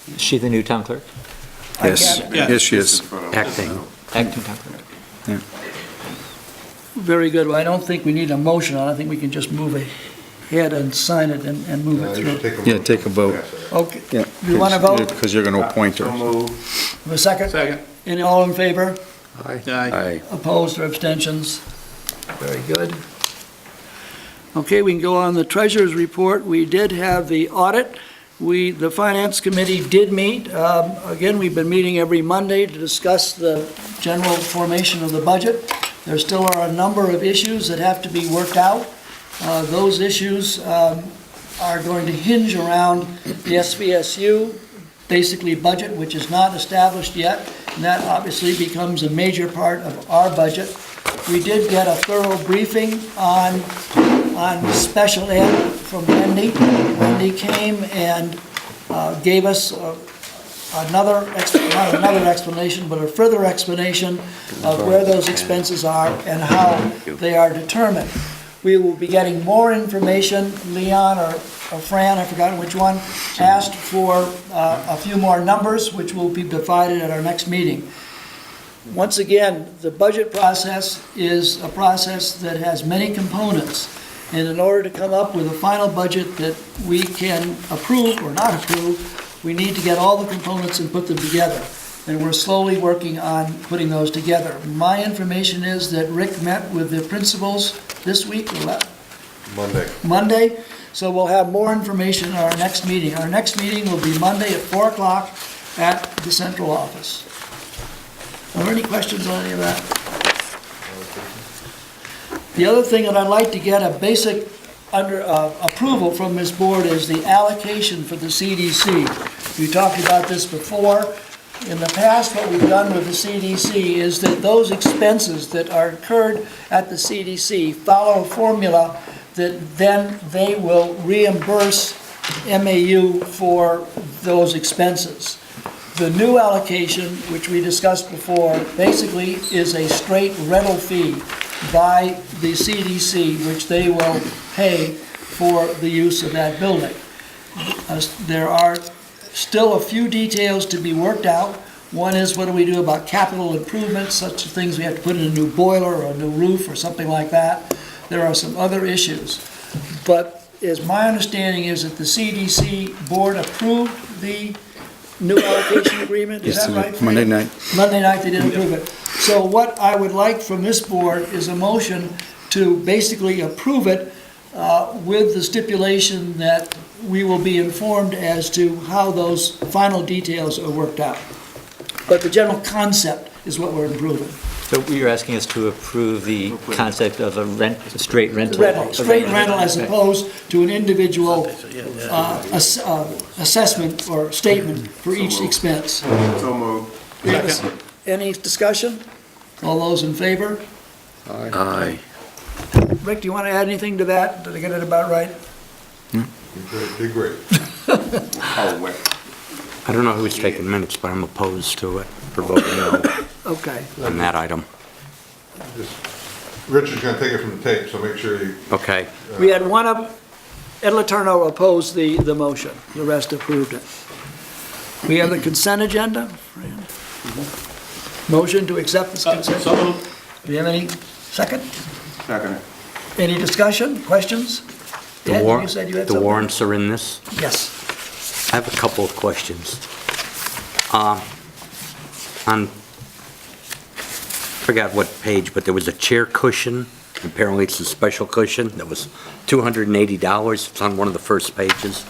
[SPEAKER 6] Is she the new town clerk?
[SPEAKER 7] Yes,
[SPEAKER 1] can't-
[SPEAKER 7] yes, she is.
[SPEAKER 4] Acting.
[SPEAKER 6] Acting town clerk.
[SPEAKER 1] Very good. Well, I don't think we need a motion on it. I think we can just move ahead and sign it and move it through.
[SPEAKER 7] Yeah, take a vote.
[SPEAKER 1] Okay,
[SPEAKER 7] Yeah.
[SPEAKER 1] You wanna vote?
[SPEAKER 7] Because you're going to appoint her.
[SPEAKER 1] a second?
[SPEAKER 9] Second.
[SPEAKER 1] Any all in favor?
[SPEAKER 9] Aye.
[SPEAKER 1] Opposed or abstentions? Very good. Okay, we can go on the treasurer's report. We did have the audit. The finance committee did meet. Again, we've been meeting every Monday to discuss the general formation of the budget. There still are a number of issues that have to be worked out. Those issues are going to hinge around the SVSU, basically budget, which is not established yet, and that obviously becomes a major part of our budget. We did get a thorough briefing on special ed from Wendy. Wendy came and gave us not another explanation, but a further explanation of where those expenses are and how they are determined. We will be getting more information. Leon or Fran, I've forgotten which one, asked for a few more numbers, which will be divided at our next meeting. Once again, the budget process is a process that has many components. And in order to come up with a final budget that we can approve or not approve, we need to get all the components and put them together. And we're slowly working on putting those together. My information is that Rick met with the principals this week, or Monday, so we'll have more information at our next meeting. Our next meeting will be Monday at 4 o'clock at the central office. Are there any questions on any of that? The other thing that I'd like to get a basic approval from this board is the allocation for the CDC. We talked about this before. In the past, what we've done with the CDC is that those expenses that are incurred at the CDC follow a formula that then they will reimburse MAU for those expenses. The new allocation, which we discussed before, basically is a straight rental fee by the CDC, which they will pay for the use of that building. There are still a few details to be worked out. One is, what do we do about capital improvements, such as things we have to put in a new boiler or a new roof or something like that. There are some other issues. But my understanding is that the CDC board approved the new allocation agreement, is
[SPEAKER 7] Yes,
[SPEAKER 1] that right?
[SPEAKER 7] Monday night.
[SPEAKER 1] Monday night, they did approve it. So what I would like from this board is a motion to basically approve it with the stipulation that we will be informed as to how those final details are worked out. But the general concept is what we're improving.
[SPEAKER 6] So you're asking us to approve the concept of a straight rental?
[SPEAKER 1] rental, straight rental as opposed to an individual assessment or statement for each expense.
[SPEAKER 3] So moved.
[SPEAKER 1] Any discussion? All those in favor?
[SPEAKER 7] Aye.
[SPEAKER 1] Rick, do you want to add anything to that? Did I get it about right?
[SPEAKER 3] Did great.
[SPEAKER 4] I don't know who's taking minutes, but I'm opposed to it for voting no
[SPEAKER 1] Okay.
[SPEAKER 4] on that item.
[SPEAKER 3] Richard's gonna take it from the tape, so make sure you,
[SPEAKER 4] Okay.
[SPEAKER 1] We had one of, Ed Letourneau opposed the motion. The rest approved it. We have the consent agenda. Motion to accept this consent. Do you have any second?
[SPEAKER 3] Second.
[SPEAKER 1] Any discussion, questions?
[SPEAKER 4] The
[SPEAKER 1] Ed,
[SPEAKER 4] war-
[SPEAKER 1] you said you had
[SPEAKER 4] the
[SPEAKER 1] something?
[SPEAKER 4] warrants are in this.
[SPEAKER 1] Yes.
[SPEAKER 4] I have a couple of questions. On, forgot what page, but there was a chair cushion. Apparently it's a special cushion that was $280. It's on one of the first pages.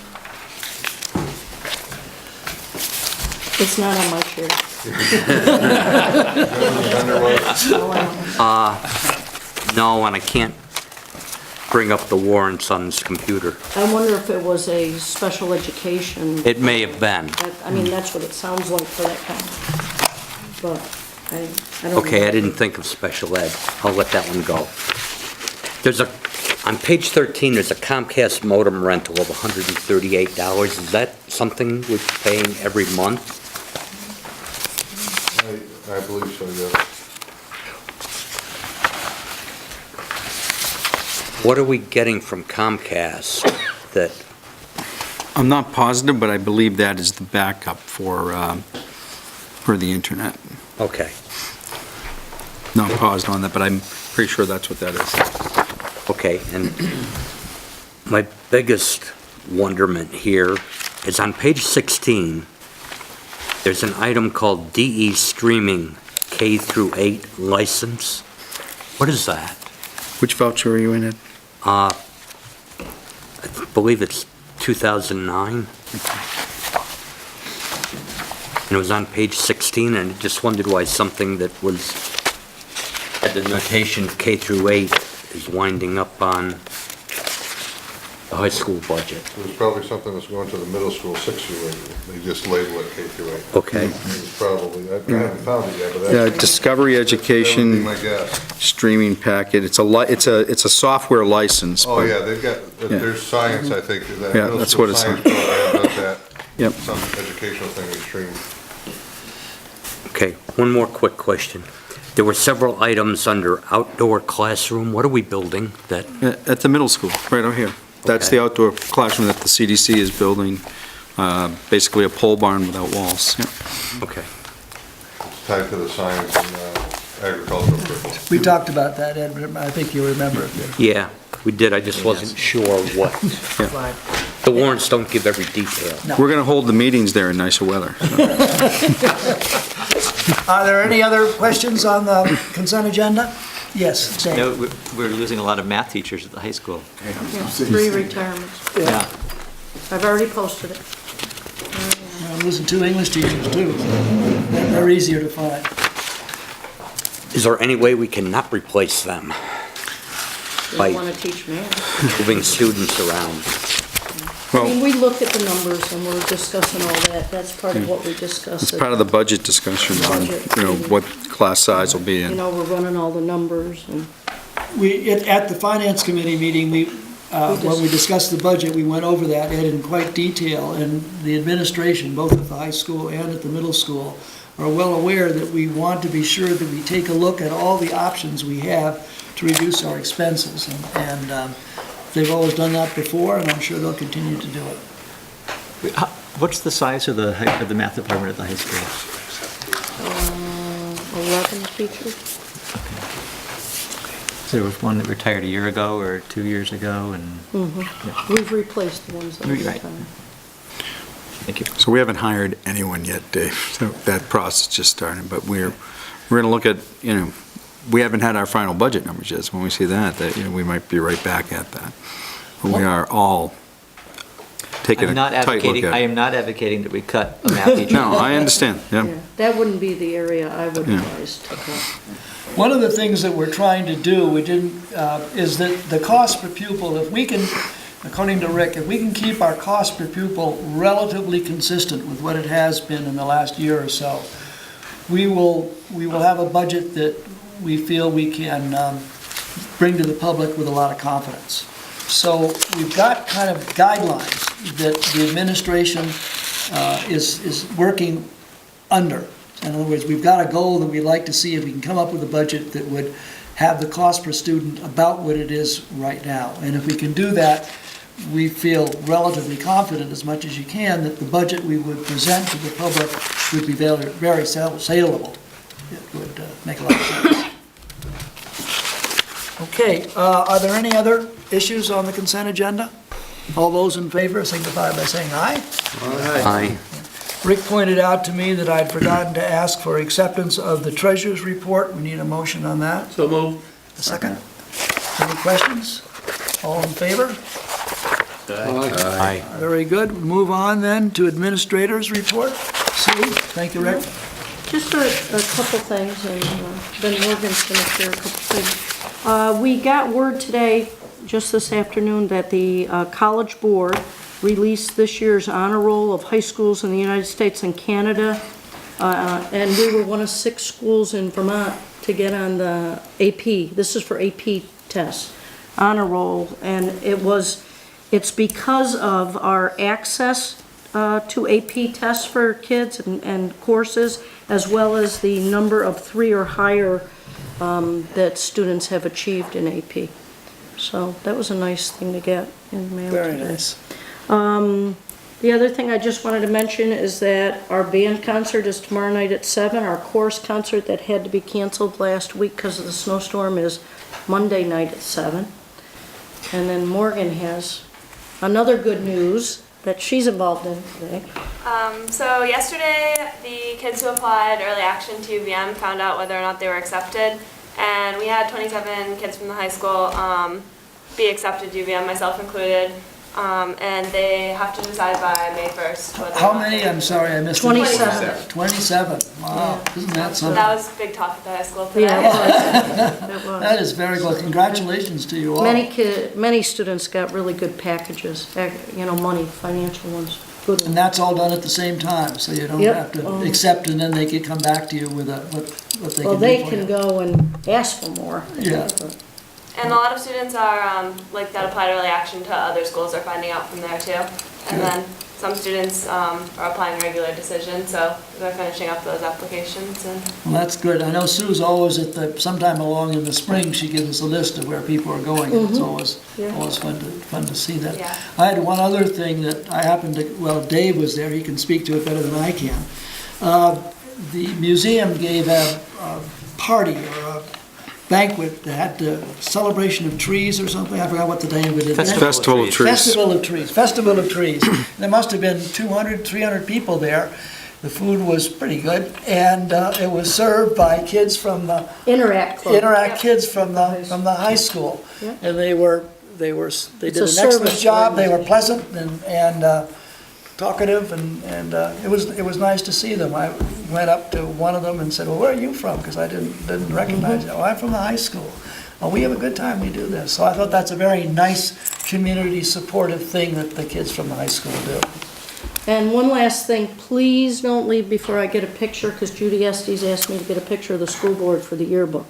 [SPEAKER 9] It's not on my chair.
[SPEAKER 4] No, and I can't bring up the warrants on this computer.
[SPEAKER 9] I wonder if it was a special education.
[SPEAKER 4] It may have been.
[SPEAKER 9] I mean, that's what it sounds like for that kind. But I don't know.
[SPEAKER 4] Okay, I didn't think of special ed. I'll let that one go. There's a, on page 13, there's a Comcast modem rental of $138. Is that something we're paying every month?
[SPEAKER 3] I believe so, yeah.
[SPEAKER 4] What are we getting from Comcast that,
[SPEAKER 7] I'm not positive, but I believe that is the backup for the internet.
[SPEAKER 4] okay,
[SPEAKER 7] Not positive on that, but I'm pretty sure that's what that is.
[SPEAKER 4] okay, and my biggest wonderment here is on page 16, there's an item called DE Streaming K through 8 license. What is that?
[SPEAKER 7] Which voucher are you in it?
[SPEAKER 4] I believe it's 2009. And it was on page 16, and I just wondered why something that was, at the notation K through 8 is winding up on the high school budget.
[SPEAKER 3] It was probably something that's going to the middle school 6-year. They just label it K through 8.
[SPEAKER 4] Okay,
[SPEAKER 3] It's probably, I haven't found it yet, but
[SPEAKER 7] Yeah,
[SPEAKER 3] that
[SPEAKER 7] Discovery
[SPEAKER 3] would be
[SPEAKER 7] Education
[SPEAKER 3] my guess.
[SPEAKER 7] streaming packet. It's a software license.
[SPEAKER 3] Oh,
[SPEAKER 7] but-
[SPEAKER 3] yeah, they've got, there's science, I think, that
[SPEAKER 7] Yeah,
[SPEAKER 3] middle
[SPEAKER 7] that's
[SPEAKER 3] school
[SPEAKER 7] what it's
[SPEAKER 3] science
[SPEAKER 7] on.
[SPEAKER 3] program does that.
[SPEAKER 7] Yep.
[SPEAKER 3] Some educational thing is streamed.
[SPEAKER 4] okay, one more quick question. There were several items under outdoor classroom. What are we building that,
[SPEAKER 7] At the middle school, right out here. That's the
[SPEAKER 4] Okay.
[SPEAKER 7] outdoor classroom that the CDC is building, basically a pole barn without walls. Yeah.
[SPEAKER 4] okay.
[SPEAKER 3] It's tied to the science and agricultural curriculum.
[SPEAKER 1] We talked about that, Ed, I think you remember it.
[SPEAKER 4] Yeah, we did, I just wasn't sure what.
[SPEAKER 1] Right.
[SPEAKER 4] The warrants don't give every detail.
[SPEAKER 7] We're going to hold the meetings there in nicer weather.
[SPEAKER 1] Are there any other questions on the consent agenda? Yes, Dave.
[SPEAKER 6] No, we're losing a lot of math teachers at the high school.
[SPEAKER 9] Yeah, 3 retirements.
[SPEAKER 6] Yeah.
[SPEAKER 9] I've already posted it.
[SPEAKER 1] I'm losing 2 English teachers, too. They're easier to find.
[SPEAKER 4] Is there any way we can not replace them
[SPEAKER 9] They
[SPEAKER 4] by
[SPEAKER 9] want to teach math.
[SPEAKER 4] moving students around?
[SPEAKER 9] I mean, we looked at the numbers and we're discussing all that. That's part of what we discussed.
[SPEAKER 7] It's part of the budget discussion on, what class size will be
[SPEAKER 9] You
[SPEAKER 7] in.
[SPEAKER 9] know, we're running all the numbers and
[SPEAKER 1] At the finance committee meeting, when we discussed the budget, we went over that, Ed, in quite detail, and the administration, both at the high school and at the middle school, are well aware that we want to be sure that we take a look at all the options we have to reduce our expenses, and they've always done that before, and I'm sure they'll continue to do it.
[SPEAKER 6] What's the size of the math department at the high school?
[SPEAKER 9] 11 teachers.
[SPEAKER 6] So there was one that retired a year ago or 2 years ago, and,
[SPEAKER 9] We've replaced the ones that are
[SPEAKER 6] Right.
[SPEAKER 9] retired.
[SPEAKER 6] thank you.
[SPEAKER 7] So we haven't hired anyone yet, Dave, so that process just started, but we're going to look at, we haven't had our final budget numbers yet, so when we see that, we might be right back at that. But we are all taking a
[SPEAKER 6] I'm not
[SPEAKER 7] tight look
[SPEAKER 6] advocating,
[SPEAKER 7] at
[SPEAKER 6] I
[SPEAKER 7] it.
[SPEAKER 6] am not advocating that we cut a math teacher.
[SPEAKER 7] No, I understand, yeah.
[SPEAKER 9] Yeah, that wouldn't be the area I would
[SPEAKER 7] Yeah.
[SPEAKER 9] advise to cut.
[SPEAKER 1] One of the things that we're trying to do, is that the cost per pupil, if we can, according to Rick, if we can keep our cost per pupil relatively consistent with what it has been in the last year or so, we will have a budget that we feel we can bring to the public with a lot of confidence. So we've got kind of guidelines that the administration is working under. In other words, we've got a goal that we'd like to see if we can come up with a budget that would have the cost per student about what it is right now. And if we can do that, we feel relatively confident, as much as you can, that the budget we would present to the public would be very, very saleable. It would make a lot of sense. Okay, are there any other issues on the consent agenda? All those in favor signify by saying aye.
[SPEAKER 4] Aye.
[SPEAKER 1] Rick pointed out to me that I'd forgotten to ask for acceptance of the treasurer's report. We need a motion on that.
[SPEAKER 8] So move.
[SPEAKER 1] A second. Any questions? All in favor?
[SPEAKER 4] Aye.
[SPEAKER 1] Very good. Move on then to administrator's report. Sue, thank you, Rick.
[SPEAKER 9] Just a couple things, and then Morgan's going to share a couple things. We got word today, just this afternoon, that the College Board released this year's honor roll of high schools in the United States and Canada, and we were one of 6 schools in Vermont to get on the AP. This is for AP tests, honor roll, and it's because of our access to AP tests for kids and courses, as well as the number of 3 or higher that students have achieved in AP. So that was a nice thing to get in the mail today.
[SPEAKER 1] Very nice.
[SPEAKER 9] The other thing I just wanted to mention is that our band concert is tomorrow night at 7. Our chorus concert that had to be canceled last week because of the snowstorm is Monday night at 7. And then Morgan has another good news that she's involved in today.
[SPEAKER 10] So yesterday, the kids who applied early action to UVM found out whether or not they were accepted, and we had 27 kids from the high school be accepted to UVM, myself included, and they have to decide by May 1st. whether or
[SPEAKER 1] How
[SPEAKER 10] not
[SPEAKER 1] many?
[SPEAKER 10] they-
[SPEAKER 1] I'm sorry, I missed it.
[SPEAKER 9] 27.
[SPEAKER 1] 27. Wow, isn't that
[SPEAKER 10] So
[SPEAKER 1] something?
[SPEAKER 10] that was big talk at the high school today.
[SPEAKER 9] Yeah, it was.
[SPEAKER 1] That is very good. Congratulations to you all.
[SPEAKER 9] Many students got really good packages, money, financial ones, good
[SPEAKER 1] And
[SPEAKER 9] ones.
[SPEAKER 1] that's all done at the same time, so you don't
[SPEAKER 9] Yep.
[SPEAKER 1] have to accept and then they could come back to you with what they
[SPEAKER 9] Well,
[SPEAKER 1] can
[SPEAKER 9] they
[SPEAKER 1] do for
[SPEAKER 9] can
[SPEAKER 1] you.
[SPEAKER 9] go and ask for more.
[SPEAKER 1] Yeah.
[SPEAKER 10] And a lot of students are, that applied early action to other schools are finding out from there too. And then some students are applying regular decision, so they're finishing up those applications. And
[SPEAKER 1] Well, that's good. I know Sue's always sometime along in the spring, she gives us a list of where people are going. It's always fun to see that.
[SPEAKER 10] Yeah.
[SPEAKER 1] I had one other thing that I happened to, well, Dave was there, he can speak to it better than I can. The museum gave a party or a banquet that had the celebration of trees or something, I forgot what the name of it is.
[SPEAKER 7] Festival of Trees.
[SPEAKER 1] Festival of Trees. There must have been 200, 300 people there. The food was pretty good, and it was served by kids from the
[SPEAKER 9] Interact Club.
[SPEAKER 1] kids from the high school.
[SPEAKER 9] Yeah.
[SPEAKER 1] And they did
[SPEAKER 9] a
[SPEAKER 1] an excellent
[SPEAKER 9] service
[SPEAKER 1] job. They were
[SPEAKER 9] organization.
[SPEAKER 1] pleasant and talkative, and it was nice to see them. I went up to one of them and said, "Well, where are you from?" Because I didn't recognize it. "Oh, I'm from the high school." "Oh, we have a good time, we do this." So I thought that's a very nice community supportive thing that the kids from the high school do.
[SPEAKER 9] And one last thing, please don't leave before I get a picture, because Judy Estes asked me to get a picture of the school board for the yearbook.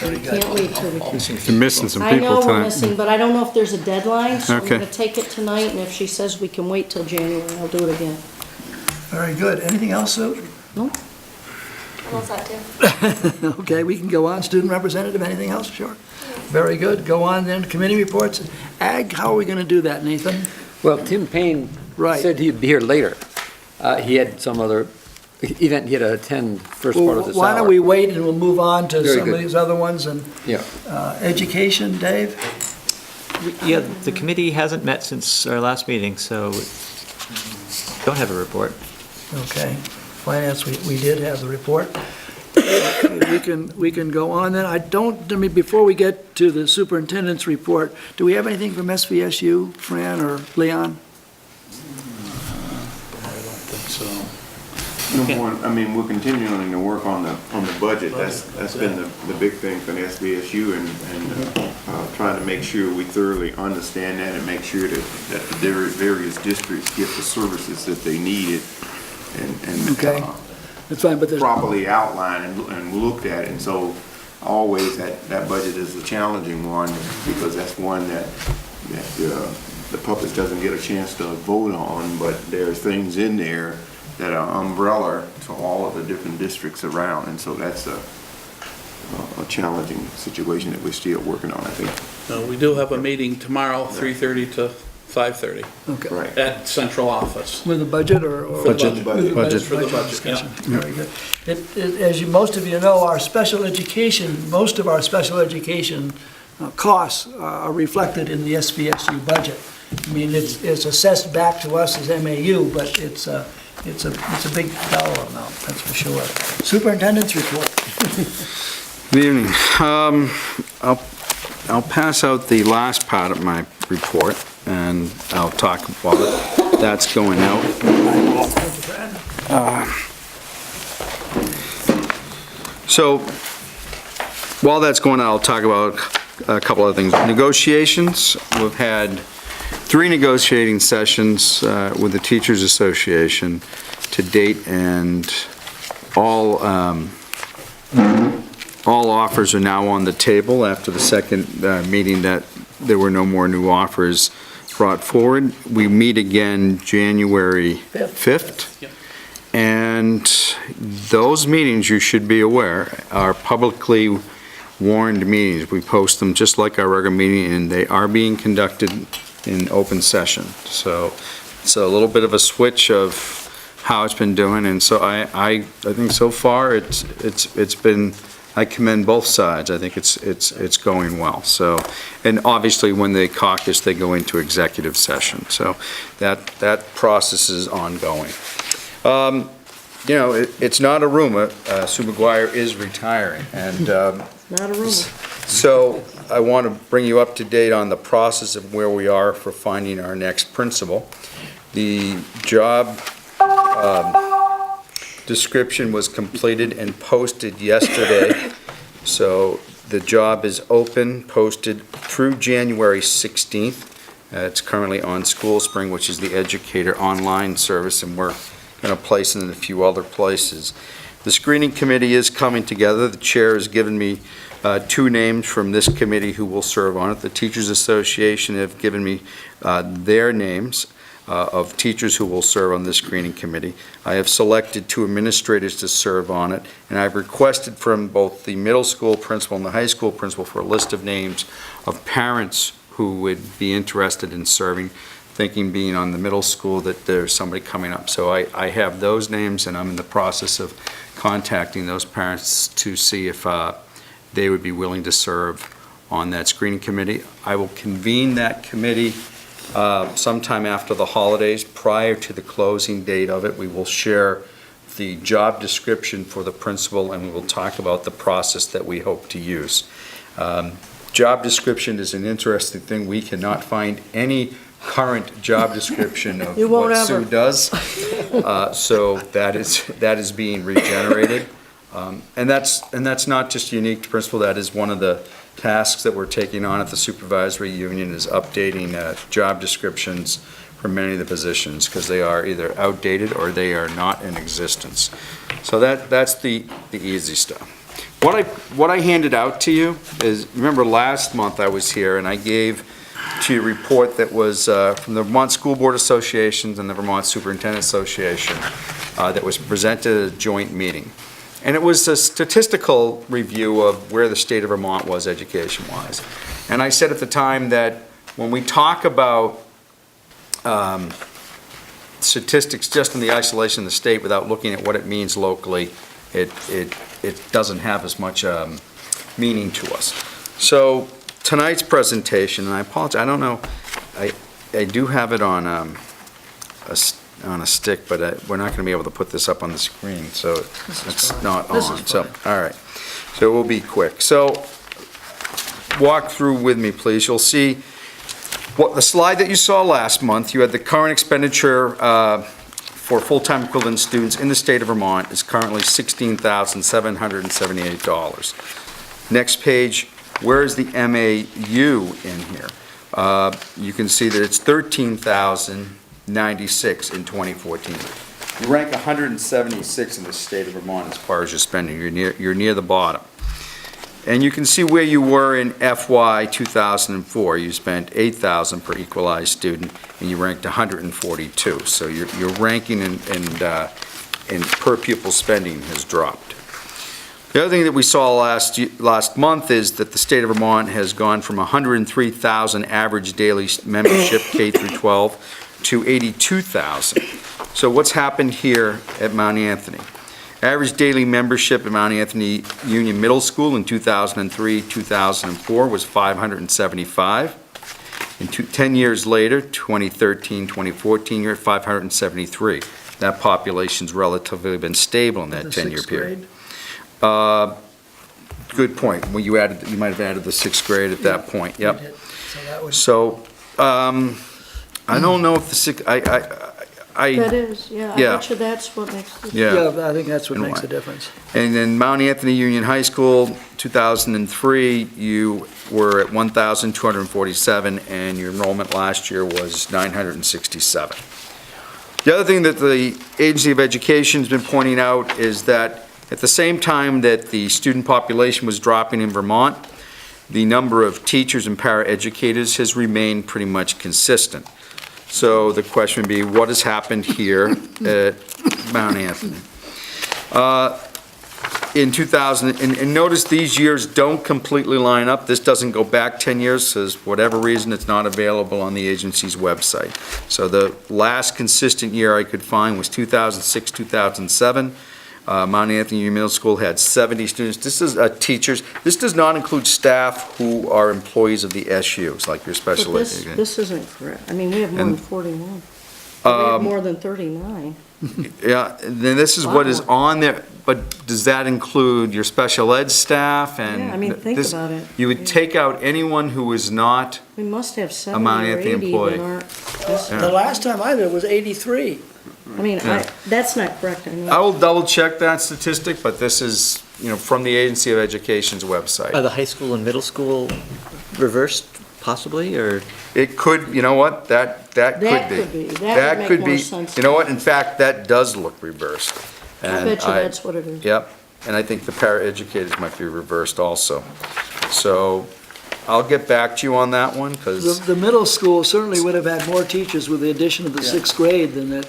[SPEAKER 1] Very good.
[SPEAKER 9] Can't leave till we can.
[SPEAKER 7] You're missing some
[SPEAKER 9] I know
[SPEAKER 7] people
[SPEAKER 9] we're
[SPEAKER 7] tonight.
[SPEAKER 9] missing, but I don't know if there's a deadline, so I'm
[SPEAKER 7] Okay.
[SPEAKER 9] gonna take it tonight, and if she says we can wait till January, I'll do it again.
[SPEAKER 1] Very good. Anything else, Sue?
[SPEAKER 9] No?
[SPEAKER 10] I'm all set too.
[SPEAKER 1] Okay, we can go on. Student representative, anything else? Sure. Very good. Go on then. Committee reports. Ag, how are we going to do that, Nathan?
[SPEAKER 11] Well, Tim Payne
[SPEAKER 1] Right.
[SPEAKER 11] said he'd be here later. He had some other event he had to attend first part of this hour.
[SPEAKER 1] Why don't we wait and we'll move on to
[SPEAKER 11] Very
[SPEAKER 1] some of
[SPEAKER 11] good.
[SPEAKER 1] these other ones and
[SPEAKER 11] Yeah.
[SPEAKER 1] education, Dave?
[SPEAKER 6] Yeah, the committee hasn't met since our last meeting, so don't have a report.
[SPEAKER 1] Okay. Finance, we did have the report. We can go on then. Before we get to the superintendent's report, do we have anything from SVSU, Fran or Leon?
[SPEAKER 12] No more, I mean, we're continuing to work on the budget. That's been the big thing for the SBSU and trying to make sure we thoroughly understand that and make sure that the various districts get the services that they needed and
[SPEAKER 1] Okay. That's fine, but there's.
[SPEAKER 12] properly outlined and looked at. And so always that budget is a challenging one because that's one that the public doesn't get a chance to vote on, but there's things in there that are umbrella to all of the different districts around, and so that's a challenging situation that we're still working on, I think.
[SPEAKER 13] We do have a meeting tomorrow, 3:30 to 5:30,
[SPEAKER 1] Okay.
[SPEAKER 12] Right.
[SPEAKER 13] at central office.
[SPEAKER 1] With the budget or?
[SPEAKER 13] For the budget.
[SPEAKER 12] Budget.
[SPEAKER 13] For the budget,
[SPEAKER 1] Discussion.
[SPEAKER 13] yeah.
[SPEAKER 1] Very good. As most of you know, our special education, most of our special education costs are reflected in the SBSU budget. I mean, it's assessed back to us as MAU, but it's a big dollar amount, that's for sure. Superintendent's report.
[SPEAKER 7] Good evening. I'll pass out the last part of my report, and I'll talk while that's going out. So, while that's going on, I'll talk about a couple of things. Negotiations, we've had 3 negotiating sessions with the Teachers Association to date, and all offers are now on the table after the second meeting that there were no more new offers brought forward. We meet again January 5th.
[SPEAKER 13] Yep.
[SPEAKER 7] And those meetings, you should be aware, are publicly warned meetings. We post them just like our regular meeting, and they are being conducted in open session. So it's a little bit of a switch of how it's been doing, and so I think so far it's been, I commend both sides. I think it's going well. So, and obviously when they caucus, they go into executive session. So that process is ongoing. You know, it's not a rumor. Sue McGuire is retiring, and
[SPEAKER 9] Not a rumor.
[SPEAKER 7] so I want to bring you up to date on the process of where we are for finding our next principal. The job description was completed and posted yesterday. So the job is open, posted through January 16th. It's currently on School Spring, which is the educator online service, and we're going to place it in a few other places. The screening committee is coming together. The chair has given me 2 names from this committee who will serve on it. The Teachers Association have given me their names of teachers who will serve on this screening committee. I have selected 2 administrators to serve on it, and I've requested from both the middle school principal and the high school principal for a list of names of parents who would be interested in serving, thinking being on the middle school that there's somebody coming up. So I have those names, and I'm in the process of contacting those parents to see if they would be willing to serve on that screening committee. I will convene that committee sometime after the holidays, prior to the closing date of it. We will share the job description for the principal, and we will talk about the process that we hope to use. Job description is an interesting thing. We cannot find any current job description of
[SPEAKER 9] You won't
[SPEAKER 7] what Sue
[SPEAKER 9] ever.
[SPEAKER 7] does. So that is being regenerated. And that's not just unique to principal. That is one of the tasks that we're taking on at the supervisory union, is updating job descriptions for many of the positions, because they are either outdated or they are not in existence. So that's the easy stuff. What I handed out to you is, remember last month I was here and I gave to you a report that was from the Vermont School Board Associations and the Vermont Superintendent Association that was presented at a joint meeting. And it was a statistical review of where the state of Vermont was education-wise. And I said at the time that when we talk about statistics just in the isolation of the state without looking at what it means locally, it doesn't have as much meaning to us. So tonight's presentation, and I apologize, I don't know, I do have it on a stick, but we're not going to be able to put this up on the screen, so it's not on. So, all right. So we'll be quick. So walk through with me, please. You'll see what the slide that you saw last month. You had the current expenditure for full-time equivalent students in the state of Vermont is currently $16,778. Next page, where is the MAU in here? You can see that it's $13,096 in 2014. You rank 176 in the state of Vermont as far as your spending. You're near the bottom. And you can see where you were in FY 2004. You spent $8,000 per equalized student, and you ranked 142. So your ranking in per pupil spending has dropped. The other thing that we saw last month is that the state of Vermont has gone from 103,000 average daily membership K through 12 to 82,000. So what's happened here at Mount Anthony? Average daily membership at Mount Anthony Union Middle School in 2003-2004 was 575. 10 years later, 2013-2014, you're at 573. That population's relatively been stable in that 10-year period. Good point. Well, you might have added the sixth grade at that point. Yep. So I don't know if the sixth.
[SPEAKER 9] That is, yeah, I bet you that's what makes it.
[SPEAKER 1] Yeah, I think that's what makes a difference.
[SPEAKER 7] And then Mount Anthony Union High School, 2003, you were at 1,247, and your enrollment last year was 967. The other thing that the Agency of Education has been pointing out is that at the same time that the student population was dropping in Vermont, the number of teachers and paraeducators has remained pretty much consistent. So the question would be, what has happened here at Mount Anthony? In 2000, and notice these years don't completely line up. This doesn't go back 10 years, so for whatever reason, it's not available on the agency's website. So the last consistent year I could find was 2006, 2007. Mount Anthony Middle School had 70 students. This is teachers. This does not include staff who are employees of the SUs, like your special education.
[SPEAKER 9] This isn't correct. I mean, we have more than 41. We have more than 39.
[SPEAKER 7] Yeah, then this is what is on there, but does that include your special ed staff and?
[SPEAKER 9] Yeah, I mean, think about it.
[SPEAKER 7] You would take out anyone who is not
[SPEAKER 9] We must have 70
[SPEAKER 7] Mount
[SPEAKER 9] or
[SPEAKER 7] Anthony
[SPEAKER 9] 80
[SPEAKER 7] employee.
[SPEAKER 9] that aren't.
[SPEAKER 1] The last time I did was 83.
[SPEAKER 9] I mean, that's not correct. I mean,
[SPEAKER 7] I will double check that statistic, but this is, from the Agency of Education's website.
[SPEAKER 6] Are the high school and middle school reversed possibly, or?
[SPEAKER 7] It could, you know what, that could be.
[SPEAKER 9] That could be. That would make more sense.
[SPEAKER 7] You know what, in fact, that does look reversed.
[SPEAKER 9] I
[SPEAKER 7] And
[SPEAKER 9] bet you that's what it is.
[SPEAKER 7] Yep, and I think the paraeducators might be reversed also. So I'll get back to you on that one, because.
[SPEAKER 1] The middle school certainly would have had more teachers with the addition of the sixth grade than it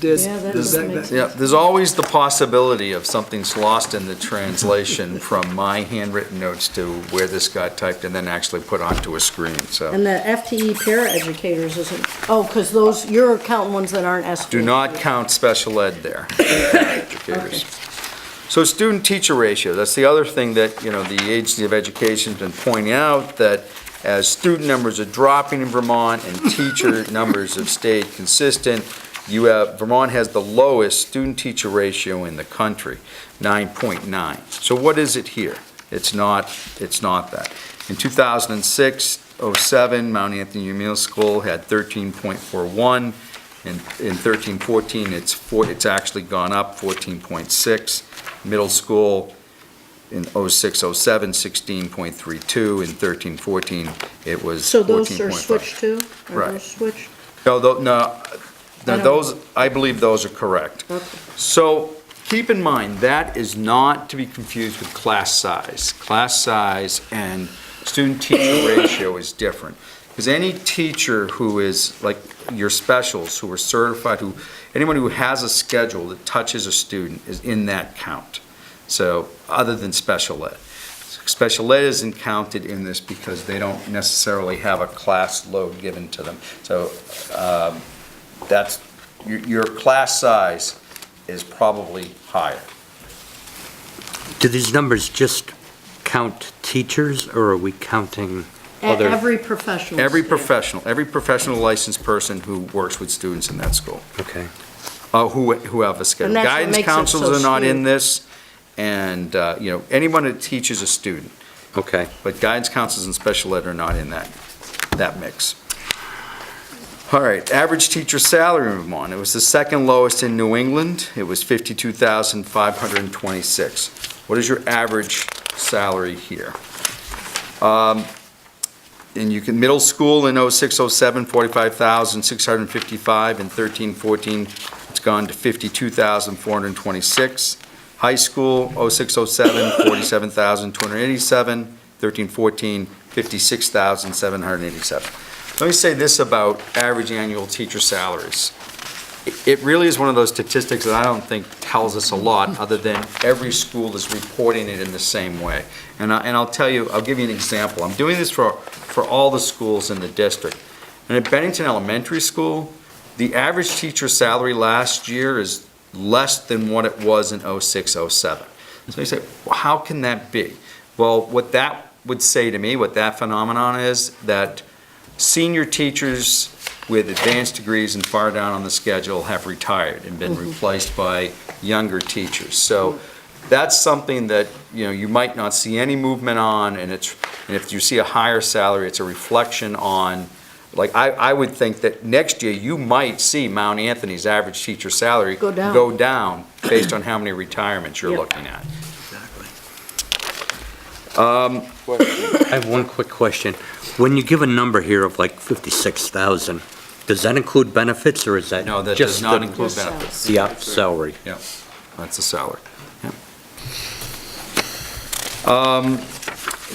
[SPEAKER 1] did.
[SPEAKER 9] Yeah, that doesn't make sense.
[SPEAKER 7] Yeah, there's always the possibility of something's lost in the translation from my handwritten notes to where this got typed and then actually put onto a screen, so.
[SPEAKER 9] And the FTE paraeducators isn't, because those, you're counting ones that aren't S4.
[SPEAKER 7] Do not count special ed there. Educators. So student-teacher ratio, that's the other thing that, the Agency of Education's been pointing out, that as student numbers are dropping in Vermont and teacher numbers have stayed consistent, Vermont has the lowest student-teacher ratio in the country, 9.9. So what is it here? It's not that. In 2006-07, Mount Anthony Middle School had 13.41. In 13-14, it's actually gone up, 14.6. Middle school in 06-07, 16.32. In 13-14, it was 14.5.
[SPEAKER 9] So those are switched too? Are
[SPEAKER 7] Right.
[SPEAKER 9] those switched?
[SPEAKER 7] No, those, I believe those are correct.
[SPEAKER 9] Okay.
[SPEAKER 7] So keep in mind, that is not to be confused with class size. Class size and student-teacher ratio is different. Because any teacher who is, like your specials, who are certified, anyone who has a schedule that touches a student is in that count. So, other than special ed. Special ed isn't counted in this because they don't necessarily have a class load given to them. So, that's, your class size is probably higher.
[SPEAKER 4] Do these numbers just count teachers, or are we counting other?
[SPEAKER 9] Every professional.
[SPEAKER 7] Every
[SPEAKER 9] staff.
[SPEAKER 7] professional licensed person who works with students in that school,
[SPEAKER 4] Okay.
[SPEAKER 7] who have a schedule.
[SPEAKER 9] And that's what
[SPEAKER 7] Guidance
[SPEAKER 9] makes it
[SPEAKER 7] counselors
[SPEAKER 9] so
[SPEAKER 7] are not in
[SPEAKER 9] skewed.
[SPEAKER 7] this, and, anyone that teaches a student.
[SPEAKER 4] Okay.
[SPEAKER 7] But guidance counselors and special ed are not in that mix. All right, average teacher salary in Vermont. It was the second lowest in New England. It was $52,526. What is your average salary here? And you can, middle school in 06-07, 45,655. In 13-14, it's gone to 52,426. High school, 06-07, 47,287. 13-14, 56,787. Let me say this about average annual teacher salaries. It really is one of those statistics that I don't think tells us a lot, other than every school is reporting it in the same way. And I'll tell you, I'll give you an example. I'm doing this for all the schools in the district. And at Bennington Elementary School, the average teacher salary last year is less than what it was in 06-07. So you say, well, how can that be? Well, what that would say to me, what that phenomenon is, that senior teachers with advanced degrees and far down on the schedule have retired and been replaced by younger teachers. So that's something that, you know, you might not see any movement on, and if you see a higher salary, it's a reflection on, like, I would think that next year you might see Mount Anthony's average teacher salary
[SPEAKER 9] Go down.
[SPEAKER 7] based on how many retirements you're looking at.
[SPEAKER 4] I have one quick question. When you give a number here of like 56,000, does that include benefits, or is that
[SPEAKER 7] No, that
[SPEAKER 4] just
[SPEAKER 7] does not
[SPEAKER 4] the-
[SPEAKER 7] include benefits.
[SPEAKER 4] the salary?
[SPEAKER 7] Yeah, that's the salary. Yeah.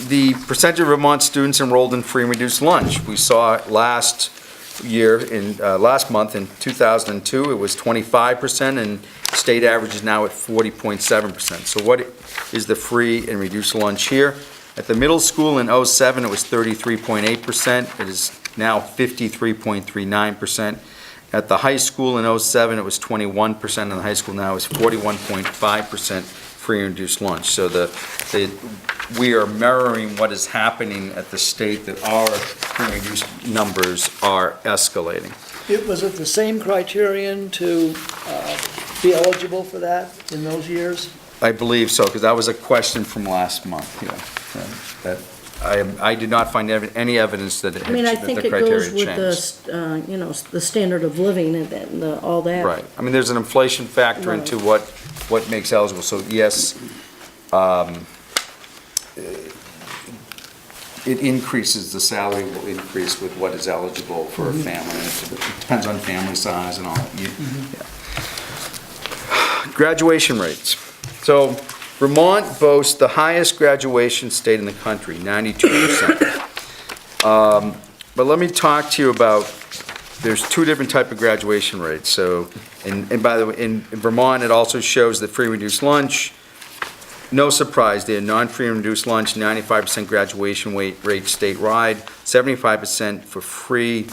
[SPEAKER 7] The percentage of Vermont students enrolled in free and reduced lunch. We saw it last month in 2002, it was 25%, and state average is now at 40.7%. So what is the free and reduced lunch here? At the middle school in 07, it was 33.8%. It is now 53.39%. At the high school in 07, it was 21%, and the high school now is 41.5% free and reduced lunch. So we are mirroring what is happening at the state, that our free and reduced numbers are escalating.
[SPEAKER 1] Was it the same criterion to be eligible for that in those years?
[SPEAKER 7] I believe so, because that was a question from last month, yeah. That I did not find any evidence that
[SPEAKER 9] I mean, I
[SPEAKER 7] that
[SPEAKER 9] think
[SPEAKER 7] the
[SPEAKER 9] it
[SPEAKER 7] criteria
[SPEAKER 9] goes with
[SPEAKER 7] changed.
[SPEAKER 9] the, you know, the standard of living and all that.
[SPEAKER 7] Right. I mean, there's an inflation factor
[SPEAKER 9] Right.
[SPEAKER 7] into what makes eligible. So yes, it increases, the salary will increase with what is eligible for a family. It depends on family size and all. Yeah. Graduation rates. So Vermont boasts the highest graduation state in the country, 92%. But let me talk to you about, there's two different type of graduation rates. So, and by the way, in Vermont, it also shows that free and reduced lunch, no surprise there, non-free and reduced lunch, 95% graduation rate statewide, 75% for free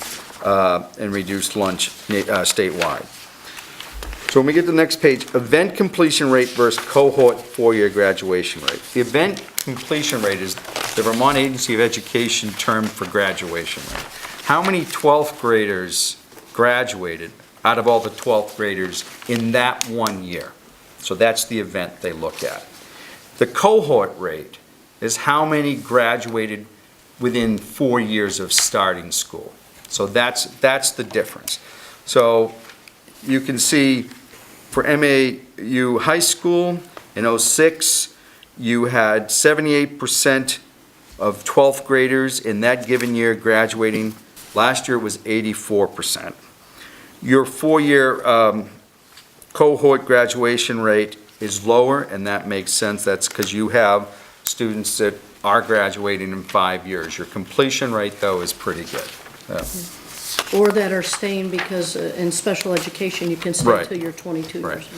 [SPEAKER 7] and reduced lunch statewide. So when we get to the next page, event completion rate versus cohort four-year graduation rate. The event completion rate is the Vermont Agency of Education term for graduation rate. How many 12th graders graduated out of all the 12th graders in that 1 year? So that's the event they look at. The cohort rate is how many graduated within 4 years of starting school. So that's the difference. So you can see for MAU High School in 06, you had 78% of 12th graders in that given year graduating. Last year it was 84%. Your four-year cohort graduation rate is lower, and that makes sense. That's because you have students that are graduating in 5 years. Your completion rate, though, is pretty good. Yeah.
[SPEAKER 9] Or that are staying because in special education, you can stay
[SPEAKER 7] Right.
[SPEAKER 9] till you're 22
[SPEAKER 7] Right.
[SPEAKER 9] years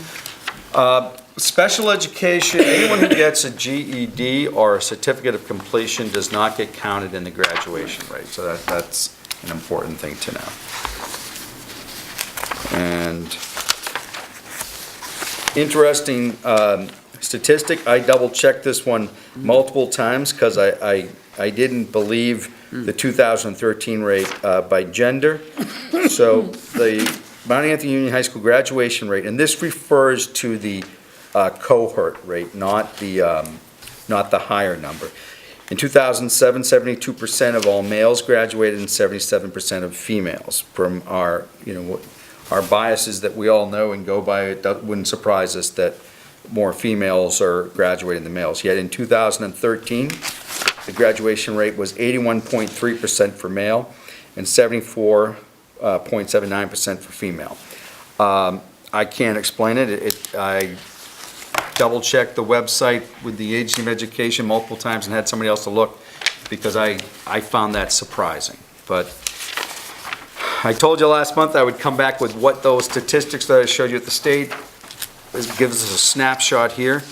[SPEAKER 9] old.
[SPEAKER 7] Special education, anyone who gets a GED or a certificate of completion does not get counted in the graduation rate. So that's an important thing to know. And interesting statistic, I double-checked this one multiple times because I didn't believe the 2013 rate by gender. So the Mount Anthony Union High School graduation rate, and this refers to the cohort rate, not the higher number. In 2007, 72% of all males graduated and 77% of females. From our, our biases that we all know and go by, it wouldn't surprise us that more females are graduating than males. Yet in 2013, the graduation rate was 81.3% for male and 74.79% for female. I can't explain it. I double-checked the website with the Agency of Education multiple times and had somebody else to look because I found that surprising. But I told you last month I would come back with what those statistics that I showed you at the state. This gives us a snapshot here.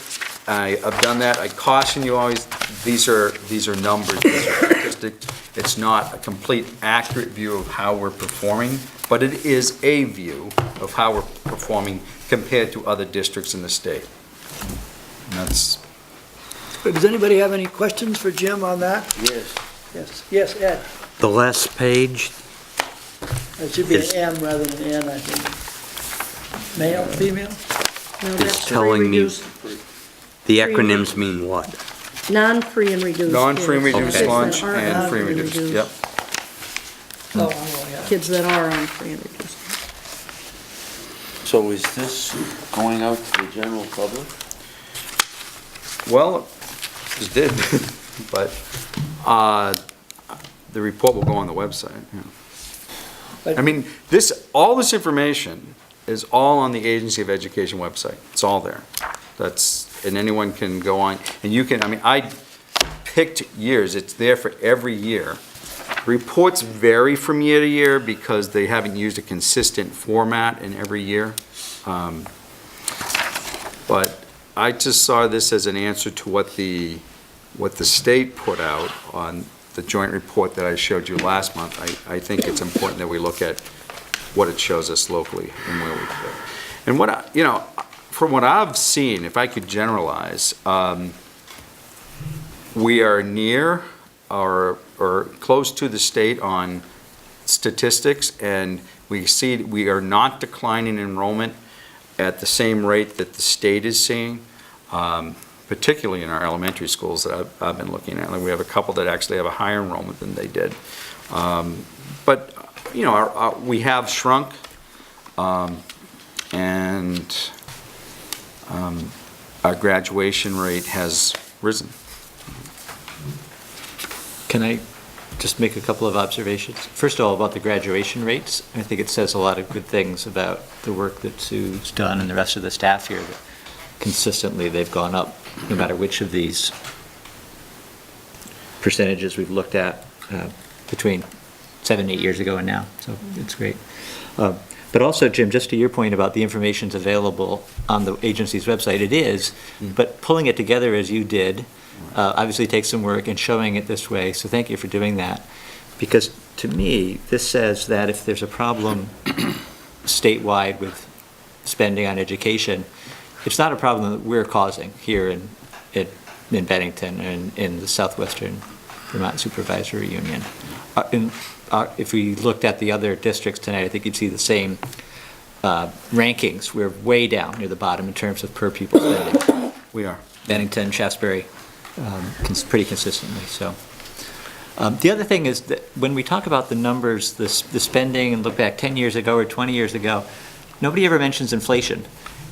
[SPEAKER 7] I've done that. I caution you always, these are numbers, these are statistics. It's not a complete accurate view of how we're performing, but it is a view of how we're performing compared to other districts in the state. And that's.
[SPEAKER 1] Does anybody have any questions for Jim on that? Yes, Ed.
[SPEAKER 4] The last page,
[SPEAKER 1] It should be an M rather than an N, I think. Male, female?
[SPEAKER 9] No,
[SPEAKER 4] is
[SPEAKER 9] that's free
[SPEAKER 4] telling me,
[SPEAKER 9] reduced.
[SPEAKER 4] the acronyms mean what?
[SPEAKER 9] Non-free and reduced.
[SPEAKER 7] Non-free and
[SPEAKER 9] kids.
[SPEAKER 7] reduced
[SPEAKER 9] Kids that
[SPEAKER 7] lunch
[SPEAKER 9] aren't
[SPEAKER 7] and
[SPEAKER 9] on
[SPEAKER 7] free and reduced, yep.
[SPEAKER 1] Oh, yeah.
[SPEAKER 9] Kids that are on free and reduced.
[SPEAKER 14] So is this going out to the general public?
[SPEAKER 7] Well, it did, but the report will go on the website. I mean, all this information is all on the Agency of Education website. It's all there. And anyone can go on, and you can, I picked years, it's there for every year. Reports vary from year to year because they haven't used a consistent format in every year. But I just saw this as an answer to what the state put out on the joint report that I showed you last month. I think it's important that we look at what it shows us locally and where we fit. And from what I've seen, if I could generalize, we are near or close to the state on statistics, and we are not declining enrollment at the same rate that the state is seeing, particularly in our elementary schools that I've been looking at. Like we have a couple that actually have a higher enrollment than they did. But we have shrunk, and our graduation rate has risen.
[SPEAKER 6] Can I just make a couple of observations? First of all, about the graduation rates, I think it says a lot of good things about the work that Sue's done and the rest of the staff here. That consistently, they've gone up, no matter which of these percentages we've looked at between 7 and 8 years ago and now. So it's great. But also, Jim, just to your point about the information's available on the agency's website, it is, but pulling it together as you did, obviously takes some work and showing it this way, so thank you for doing that. Because to me, this says that if there's a problem statewide with spending on education, it's not a problem that we're causing here in Bennington and in the Southwestern Vermont Supervisory Union. If we looked at the other districts tonight, I think you'd see the same rankings. We're way down near the bottom in terms of per pupil spending.
[SPEAKER 7] We are.
[SPEAKER 6] Bennington, Shaftesbury, pretty consistently. So, the other thing is that when we talk about the numbers, the spending, and look back 10 years ago or 20 years ago, nobody ever mentions inflation.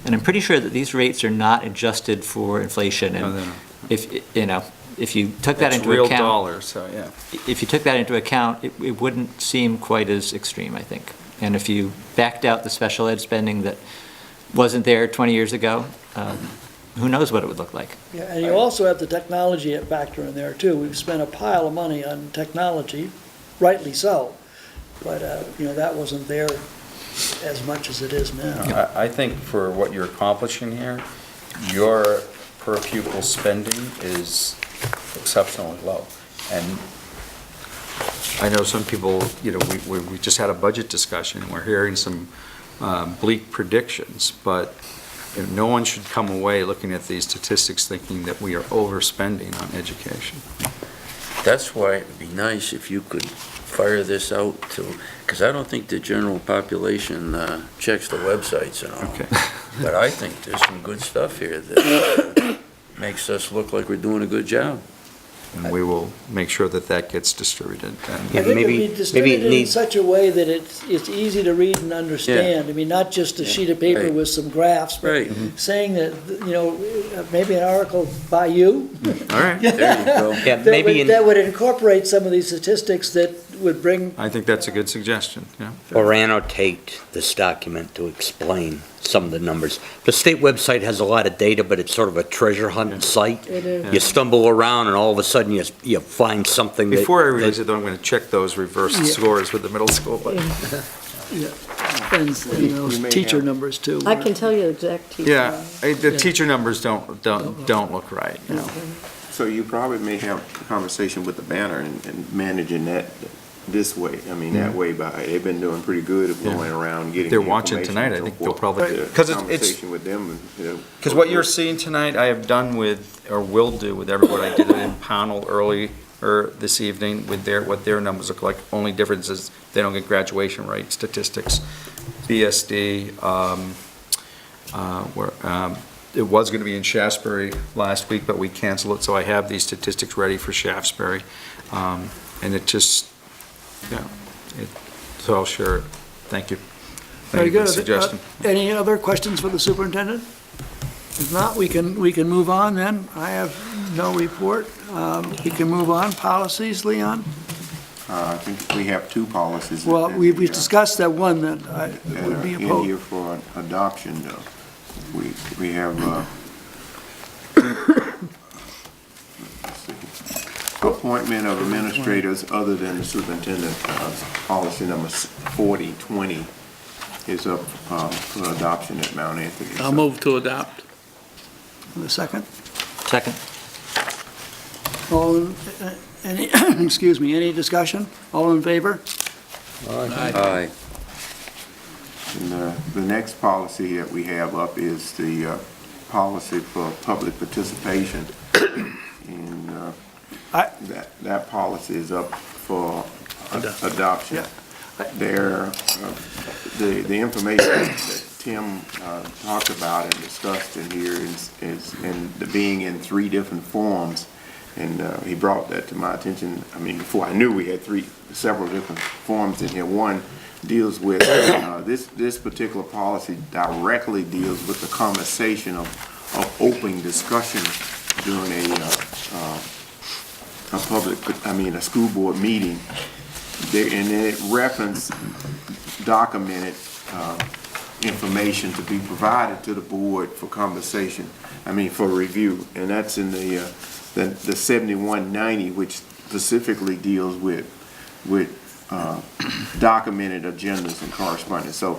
[SPEAKER 6] And I'm pretty sure that these rates are not adjusted for inflation. And
[SPEAKER 7] No, they're not.
[SPEAKER 6] if you took that into
[SPEAKER 7] real
[SPEAKER 6] account,
[SPEAKER 7] dollars, so yeah.
[SPEAKER 6] if you took that into account, it wouldn't seem quite as extreme, I think. And if you backed out the special ed spending that wasn't there 20 years ago, who knows what it would look like.
[SPEAKER 1] Yeah, and you also have the technology factor in there too. We've spent a pile of money on technology, rightly so, but, that wasn't there as much as it is now.
[SPEAKER 7] I think for what you're accomplishing here, your per pupil spending is exceptionally low. And I know some people, we just had a budget discussion, and we're hearing some bleak predictions, but no one should come away looking at these statistics thinking that we are overspending on education.
[SPEAKER 14] That's why it'd be nice if you could fire this out to, because I don't think the general population checks the websites and all.
[SPEAKER 7] Okay.
[SPEAKER 14] But I think there's some good stuff here that makes us look like we're doing a good job.
[SPEAKER 7] and we will make sure that that gets distributed.
[SPEAKER 1] I
[SPEAKER 7] And
[SPEAKER 1] think it'd
[SPEAKER 4] maybe-
[SPEAKER 1] be
[SPEAKER 4] maybe it
[SPEAKER 1] distributed in
[SPEAKER 4] needs-
[SPEAKER 1] such a way that it's easy to read and understand. I mean, not just a sheet of paper
[SPEAKER 14] Right.
[SPEAKER 1] with some graphs, but
[SPEAKER 14] Right.
[SPEAKER 1] saying that, maybe an article by you.
[SPEAKER 7] All right,
[SPEAKER 14] There you go.
[SPEAKER 4] Yeah, maybe in,
[SPEAKER 1] That would incorporate some of these statistics that would bring,
[SPEAKER 7] I think that's a good suggestion, yeah.
[SPEAKER 4] or annotate this document to explain some of the numbers. The state website has a lot of data, but it's sort of a treasure hunt site.
[SPEAKER 1] it is.
[SPEAKER 4] You stumble around and all of a sudden you find something that.
[SPEAKER 7] Before I release it, though, I'm going to check those reverse
[SPEAKER 1] Yeah.
[SPEAKER 7] scores with the middle school, but,
[SPEAKER 1] And those
[SPEAKER 12] may
[SPEAKER 1] teacher
[SPEAKER 12] have-
[SPEAKER 1] numbers too.
[SPEAKER 9] I can tell you the exact teacher.
[SPEAKER 7] yeah, the teacher numbers don't look right, you know.
[SPEAKER 12] So you probably may have a conversation with the banner and managing that this way, I mean, that way they've been doing pretty good at going around getting.
[SPEAKER 7] They're
[SPEAKER 12] the
[SPEAKER 7] watching
[SPEAKER 12] information
[SPEAKER 7] tonight, I
[SPEAKER 12] and so
[SPEAKER 7] think they'll
[SPEAKER 12] forth.
[SPEAKER 7] probably-
[SPEAKER 12] The
[SPEAKER 7] 'Cause it's-
[SPEAKER 12] Conversation with them,
[SPEAKER 7] Because what you're seeing tonight, I have done with, or will do with everybody. I did it in Pownell earlier this evening with what their numbers look like. Only difference is they don't get graduation rate statistics. BSD, it was going to be in Shaftesbury last week, but we canceled it, so I have these statistics ready for Shaftesbury. And it just, so I'll share it. Thank you.
[SPEAKER 1] Very
[SPEAKER 7] Thank you for
[SPEAKER 1] good.
[SPEAKER 7] the suggestion.
[SPEAKER 1] Any other questions for the superintendent? If not, we can move on then. I have no report. We can move on. Policies, Leon?
[SPEAKER 12] I think we have two policies.
[SPEAKER 1] Well,
[SPEAKER 12] that-
[SPEAKER 1] we've discussed that one that
[SPEAKER 12] that
[SPEAKER 1] would
[SPEAKER 12] are
[SPEAKER 1] be
[SPEAKER 12] in
[SPEAKER 1] opposed.
[SPEAKER 12] here for adoption. We have, let's see, appointment of administrators other than the superintendent, policy number 4020 is up for adoption at Mount Anthony.
[SPEAKER 13] I'll move to adopt.
[SPEAKER 1] A second?
[SPEAKER 6] Second?
[SPEAKER 1] All, any, excuse me, any discussion? All in favor?
[SPEAKER 14] Aye.
[SPEAKER 12] And the next policy that we have up is the policy for public participation. And that policy is up for adoption. There, the information that Tim talked about and discussed in here is being in 3 different forms. And he brought that to my attention. I mean, before I knew we had several different forms in here. One deals with, this particular policy directly deals with the conversation of open discussion during a school board meeting. And it referenced documented information to be provided to the board for conversation, for review. And that's in the 7190, which specifically deals with documented agendas and correspondence. So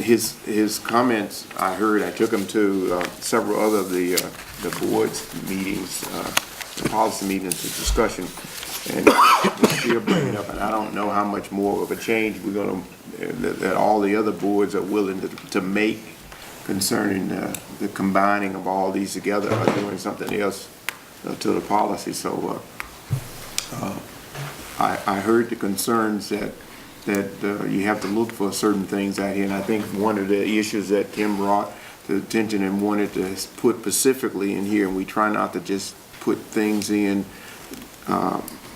[SPEAKER 12] his comments, I took him to several other of the board's meetings, the policy meetings and discussion, and we're still bringing up, and I don't know how much more of a change we're gonna, that all the other boards are willing to make concerning the combining of all these together or doing something else to the policy. So I heard the concerns that you have to look for certain things out here, and I think one of the issues that Tim brought to attention and wanted to put specifically in here, and we try not to just put things in,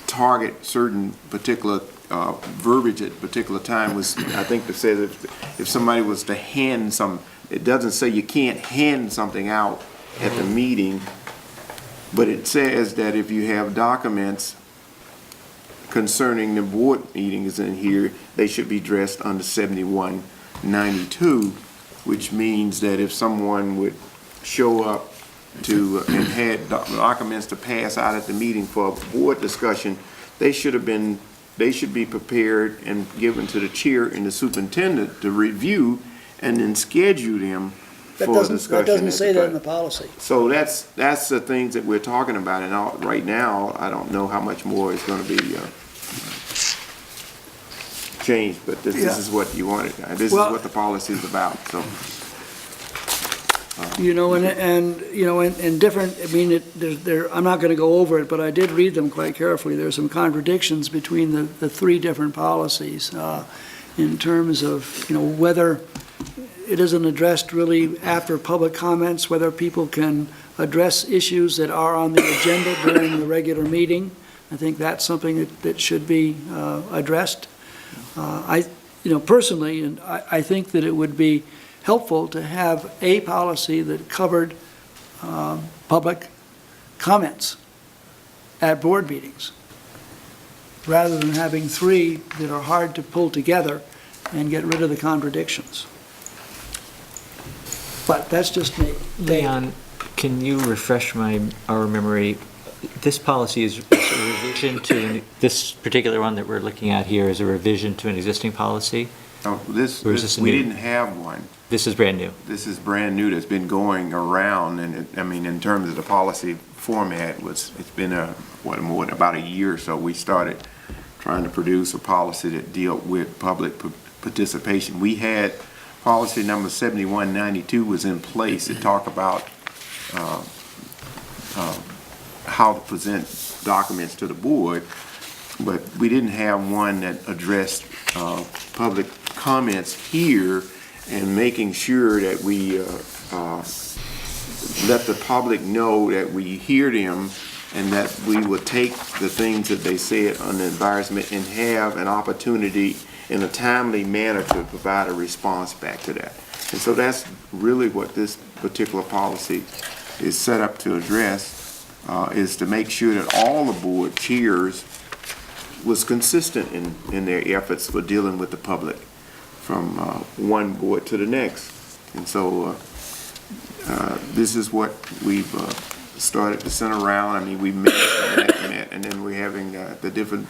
[SPEAKER 12] target certain particular verbiage at a particular time, was, I think, it says if somebody was to hand it doesn't say you can't hand something out at the meeting, but it says that if you have documents concerning the board meetings in here, they should be addressed under 7192, which means that if someone would show up and had documents to pass out at the meeting for a board discussion, they should be prepared and given to the chair and the superintendent to review and then schedule them for a discussion.
[SPEAKER 1] That doesn't say that in the policy.
[SPEAKER 12] So that's the things that we're talking about, and right now, I don't know how much more is gonna be changed, but this is what you wanted. This is what the policy is about, so.
[SPEAKER 1] And different, I'm not gonna go over it, but I did read them quite carefully. There's some contradictions between the 3 different policies in terms of, whether it isn't addressed really after public comments, whether people can address issues that are on the agenda during the regular meeting. I think that's something that should be addressed. Personally, and I think that it would be helpful to have a policy that covered public comments at board meetings, rather than having three that are hard to pull together and get rid of the contradictions. But that's just me.
[SPEAKER 6] Leon, can you refresh our memory? This policy is a revision to, this particular one that we're looking at here is a revision to an existing policy?
[SPEAKER 12] No,
[SPEAKER 6] new?
[SPEAKER 12] we didn't have one.
[SPEAKER 6] This is brand new?
[SPEAKER 12] This is brand new, that's been going around, and in terms of the policy format, it's been about a year or so. We started trying to produce a policy that dealt with public participation. We had policy number 7192 was in place to talk about how to present documents to the board, but we didn't have one that addressed public comments here and making sure that we let the public know that we hear them and that we would take the things that they said on the environment and have an opportunity in a timely manner to provide a response back to that. And so that's really what this particular policy is set up to address, is to make sure that all the board chairs was consistent in their efforts for dealing with the public from one board to the next. And so this is what we've started to center around. I mean, we met, and then we're having the different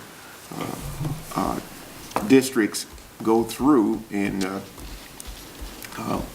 [SPEAKER 12] districts go through and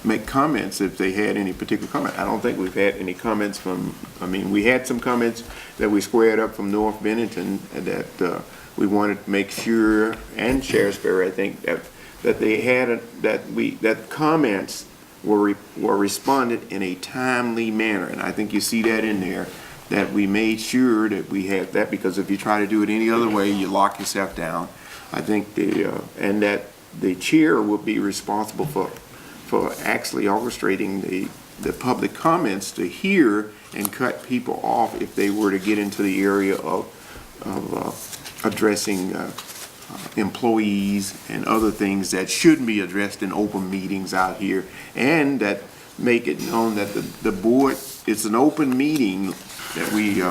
[SPEAKER 12] make comments if they had any particular comment. I don't think we've had any comments from, we had some comments that we squared up from North Bennington that we wanted to make sure, and Sheriffsbury, I think, that they had, that comments were responded in a timely manner. And I think you see that in there, that we made sure that we had that, because if you try to do it any other way, you lock yourself down. I think and that the chair will be responsible for actually orchestrating the public comments to hear and cut people off if they were to get into the area of addressing employees and other things that shouldn't be addressed in open meetings out here, and that make it known that the board, it's an open meeting, that we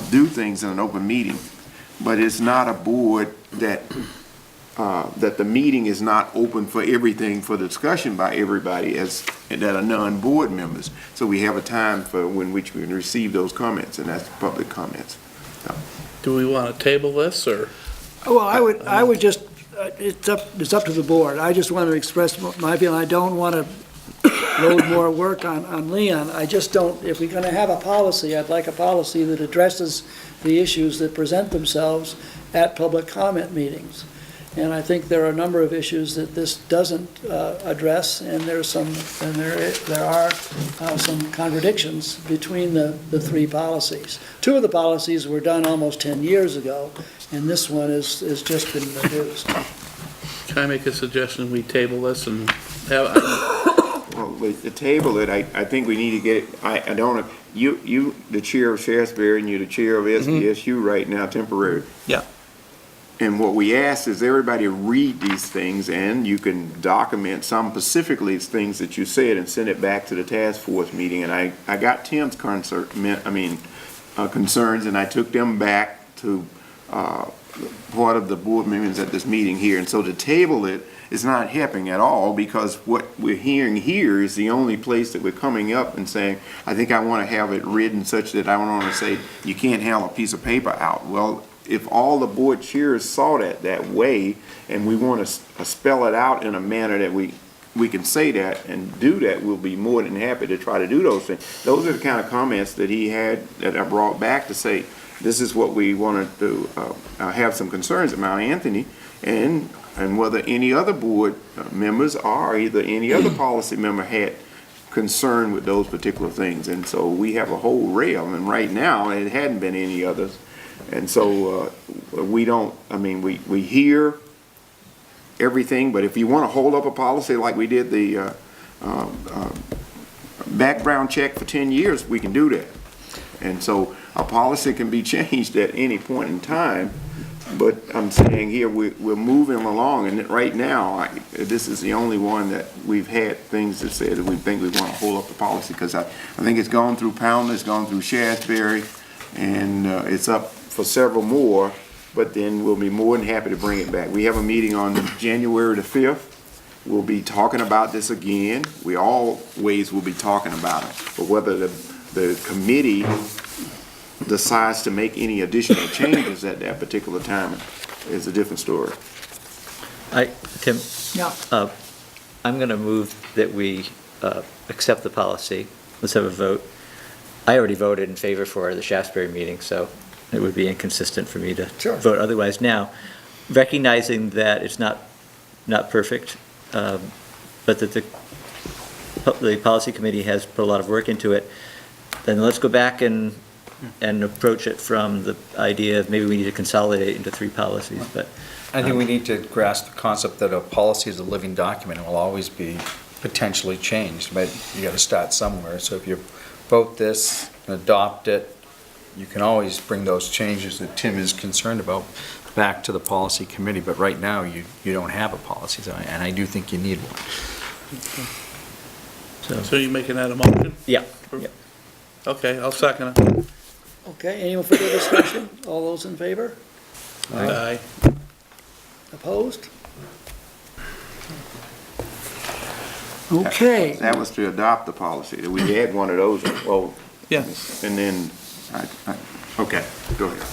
[SPEAKER 12] do things in an open meeting, but it's not a board that the meeting is not open for everything for discussion by everybody that are non-board members. So we have a time in which we can receive those comments, and that's public comments. So.
[SPEAKER 13] Do we want to table this, or?
[SPEAKER 1] Well, I would just, it's up to the board. I just want to express my feeling. I don't want to load more work on Leon. I just don't, if we're going to have a policy, I'd like a policy that addresses the issues that present themselves at public comment meetings. And I think there are a number of issues that this doesn't address, and there are some contradictions between the three policies. Two of the policies were done almost 10 years ago, and this one has just been reduced.
[SPEAKER 13] Can I make a suggestion? We table this and have,
[SPEAKER 12] Well, to table it, I think we need to get it, I don't, you, the chair of Sheriffsbury, and you're the chair of SBSU right now, temporary.
[SPEAKER 11] Yeah.
[SPEAKER 12] And what we ask is everybody read these things, and you can document some specifically things that you said and send it back to the task force meeting. And I got Tim's concerns, and I took them back to part of the board members at this meeting here. And so to table it is not helping at all, because what we're hearing here is the only place that we're coming up and saying, I think I want to have it written such that I don't want to say you can't have a piece of paper out. Well, if all the board chairs saw that way, and we want to spell it out in a manner that we can say that and do that, we'll be more than happy to try to do those things. Those are the kind of comments that he had, that I brought back to say, this is what we wanted to have some concerns about, Anthony, and whether any other board members or either any other policy member had concern with those particular things. And so we have a whole rail, and right now it hadn't been any others. And so we don't, we hear everything, but if you want to hold up a policy like we did the background check for 10 years, we can do that. And so a policy can be changed at any point in time, but I'm saying here, we're moving along, and right now, this is the only one that we've had things that say that we think we want to hold up the policy, because I think it's gone through Pownell, it's gone through Shasberry, and it's up for several more, but then we'll be more than happy to bring it back. We have a meeting on January the 5th. We'll be talking about this again. We always will be talking about it, but whether the committee decides to make any additional changes at that particular time is a different story.
[SPEAKER 6] Tim,
[SPEAKER 1] Yeah.
[SPEAKER 6] I'm going to move that we accept the policy. Let's have a vote. I already voted in favor for the Shasberry meeting, so it would be inconsistent for me to vote otherwise now. Recognizing that it's not perfect, but that the policy committee has put a lot of work into it, then let's go back and approach it from the idea of maybe we need to consolidate into 3 policies, but.
[SPEAKER 7] I think we need to grasp the concept that a policy is a living document and will always be potentially changed, but you gotta start somewhere. So if you vote this and adopt it, you can always bring those changes that Tim is concerned about back to the policy committee, but right now, you don't have a policy, and I do think you need one.
[SPEAKER 13] So you making that a motion?
[SPEAKER 6] Yeah.
[SPEAKER 13] Okay, I'll second it.
[SPEAKER 1] Okay, any further discussion? All those in favor?
[SPEAKER 13] Aye.
[SPEAKER 1] Opposed? Okay.
[SPEAKER 12] That was to adopt the policy. We had one of those, well,
[SPEAKER 13] Yeah.
[SPEAKER 12] and then, okay, go ahead.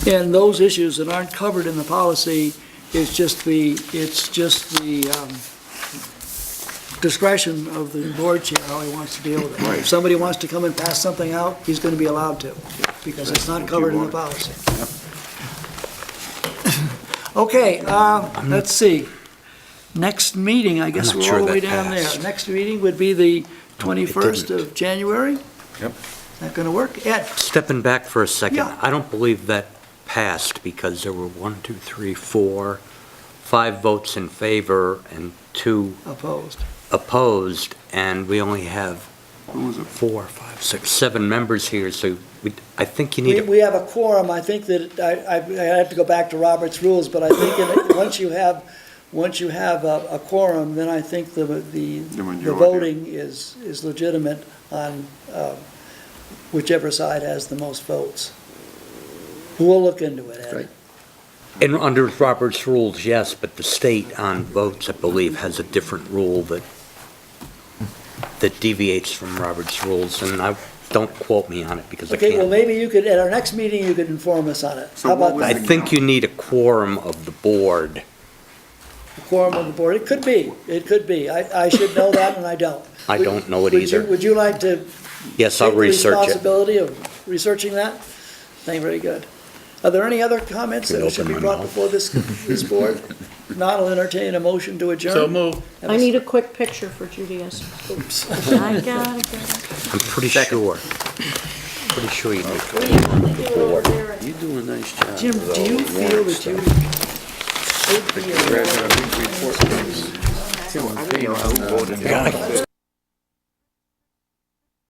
[SPEAKER 1] And those issues that aren't covered in the policy is just the discretion of the board chair, how he wants to deal with it.
[SPEAKER 12] Right.
[SPEAKER 1] If somebody wants to come and pass something out, he's gonna be allowed to, because it's not covered in the policy. Okay, let's see. Next meeting, I guess
[SPEAKER 4] I'm not
[SPEAKER 1] we're
[SPEAKER 4] sure
[SPEAKER 1] all the way
[SPEAKER 4] that
[SPEAKER 1] down there.
[SPEAKER 4] passed.
[SPEAKER 1] Next meeting would be the 21st
[SPEAKER 4] didn't.
[SPEAKER 1] of January.
[SPEAKER 7] Yep.
[SPEAKER 1] That gonna work? Ed?
[SPEAKER 4] Stepping back for a second,
[SPEAKER 1] Yeah.
[SPEAKER 4] I don't believe that passed because there were 1, 2, 3, 4, 5 votes in favor and 2
[SPEAKER 1] Opposed.
[SPEAKER 4] opposed, and we only have
[SPEAKER 12] Who was it?
[SPEAKER 4] 4, 5, 6, 7 members here, so I think you need
[SPEAKER 1] We have a quorum. I think that, I have to go back to Robert's rules, but I think once you have a quorum, then I think the
[SPEAKER 12] majority.
[SPEAKER 1] voting is legitimate on whichever side has the most votes. We'll look into it, Ed.
[SPEAKER 11] Right.
[SPEAKER 4] And under Robert's rules, yes, but the state on votes, I believe, has a different rule that deviates from Robert's rules, and don't quote me on it because I
[SPEAKER 1] Okay, well,
[SPEAKER 4] can't.
[SPEAKER 1] maybe you could, at our next meeting, you could inform us on it.
[SPEAKER 12] So
[SPEAKER 1] How
[SPEAKER 12] what
[SPEAKER 1] about
[SPEAKER 12] was
[SPEAKER 4] I
[SPEAKER 1] that?
[SPEAKER 4] think you need a quorum of the board.
[SPEAKER 1] Quorum of the board? It could be. I should know that, and I don't.
[SPEAKER 4] I don't know it either.
[SPEAKER 1] Would you like to
[SPEAKER 4] Yes, I'll
[SPEAKER 1] take the
[SPEAKER 4] research it.
[SPEAKER 1] responsibility of researching that? Very good. Are there any other comments
[SPEAKER 4] Can
[SPEAKER 1] that should be
[SPEAKER 4] open my
[SPEAKER 1] brought
[SPEAKER 4] mouth.
[SPEAKER 1] before this board? If not, I'll entertain a motion to adjourn.
[SPEAKER 13] So move.
[SPEAKER 9] I need a quick picture for Judy S.
[SPEAKER 1] Oops.
[SPEAKER 9] I got it.
[SPEAKER 4] I'm pretty sure. Pretty sure you do.
[SPEAKER 9] We usually do it over there.
[SPEAKER 14] You do a nice job.
[SPEAKER 1] Jim,
[SPEAKER 14] with
[SPEAKER 1] do
[SPEAKER 14] all
[SPEAKER 1] you
[SPEAKER 14] the
[SPEAKER 1] feel
[SPEAKER 14] warrant
[SPEAKER 1] that
[SPEAKER 14] stuff.
[SPEAKER 1] you should be a...
[SPEAKER 12] I didn't know who voted.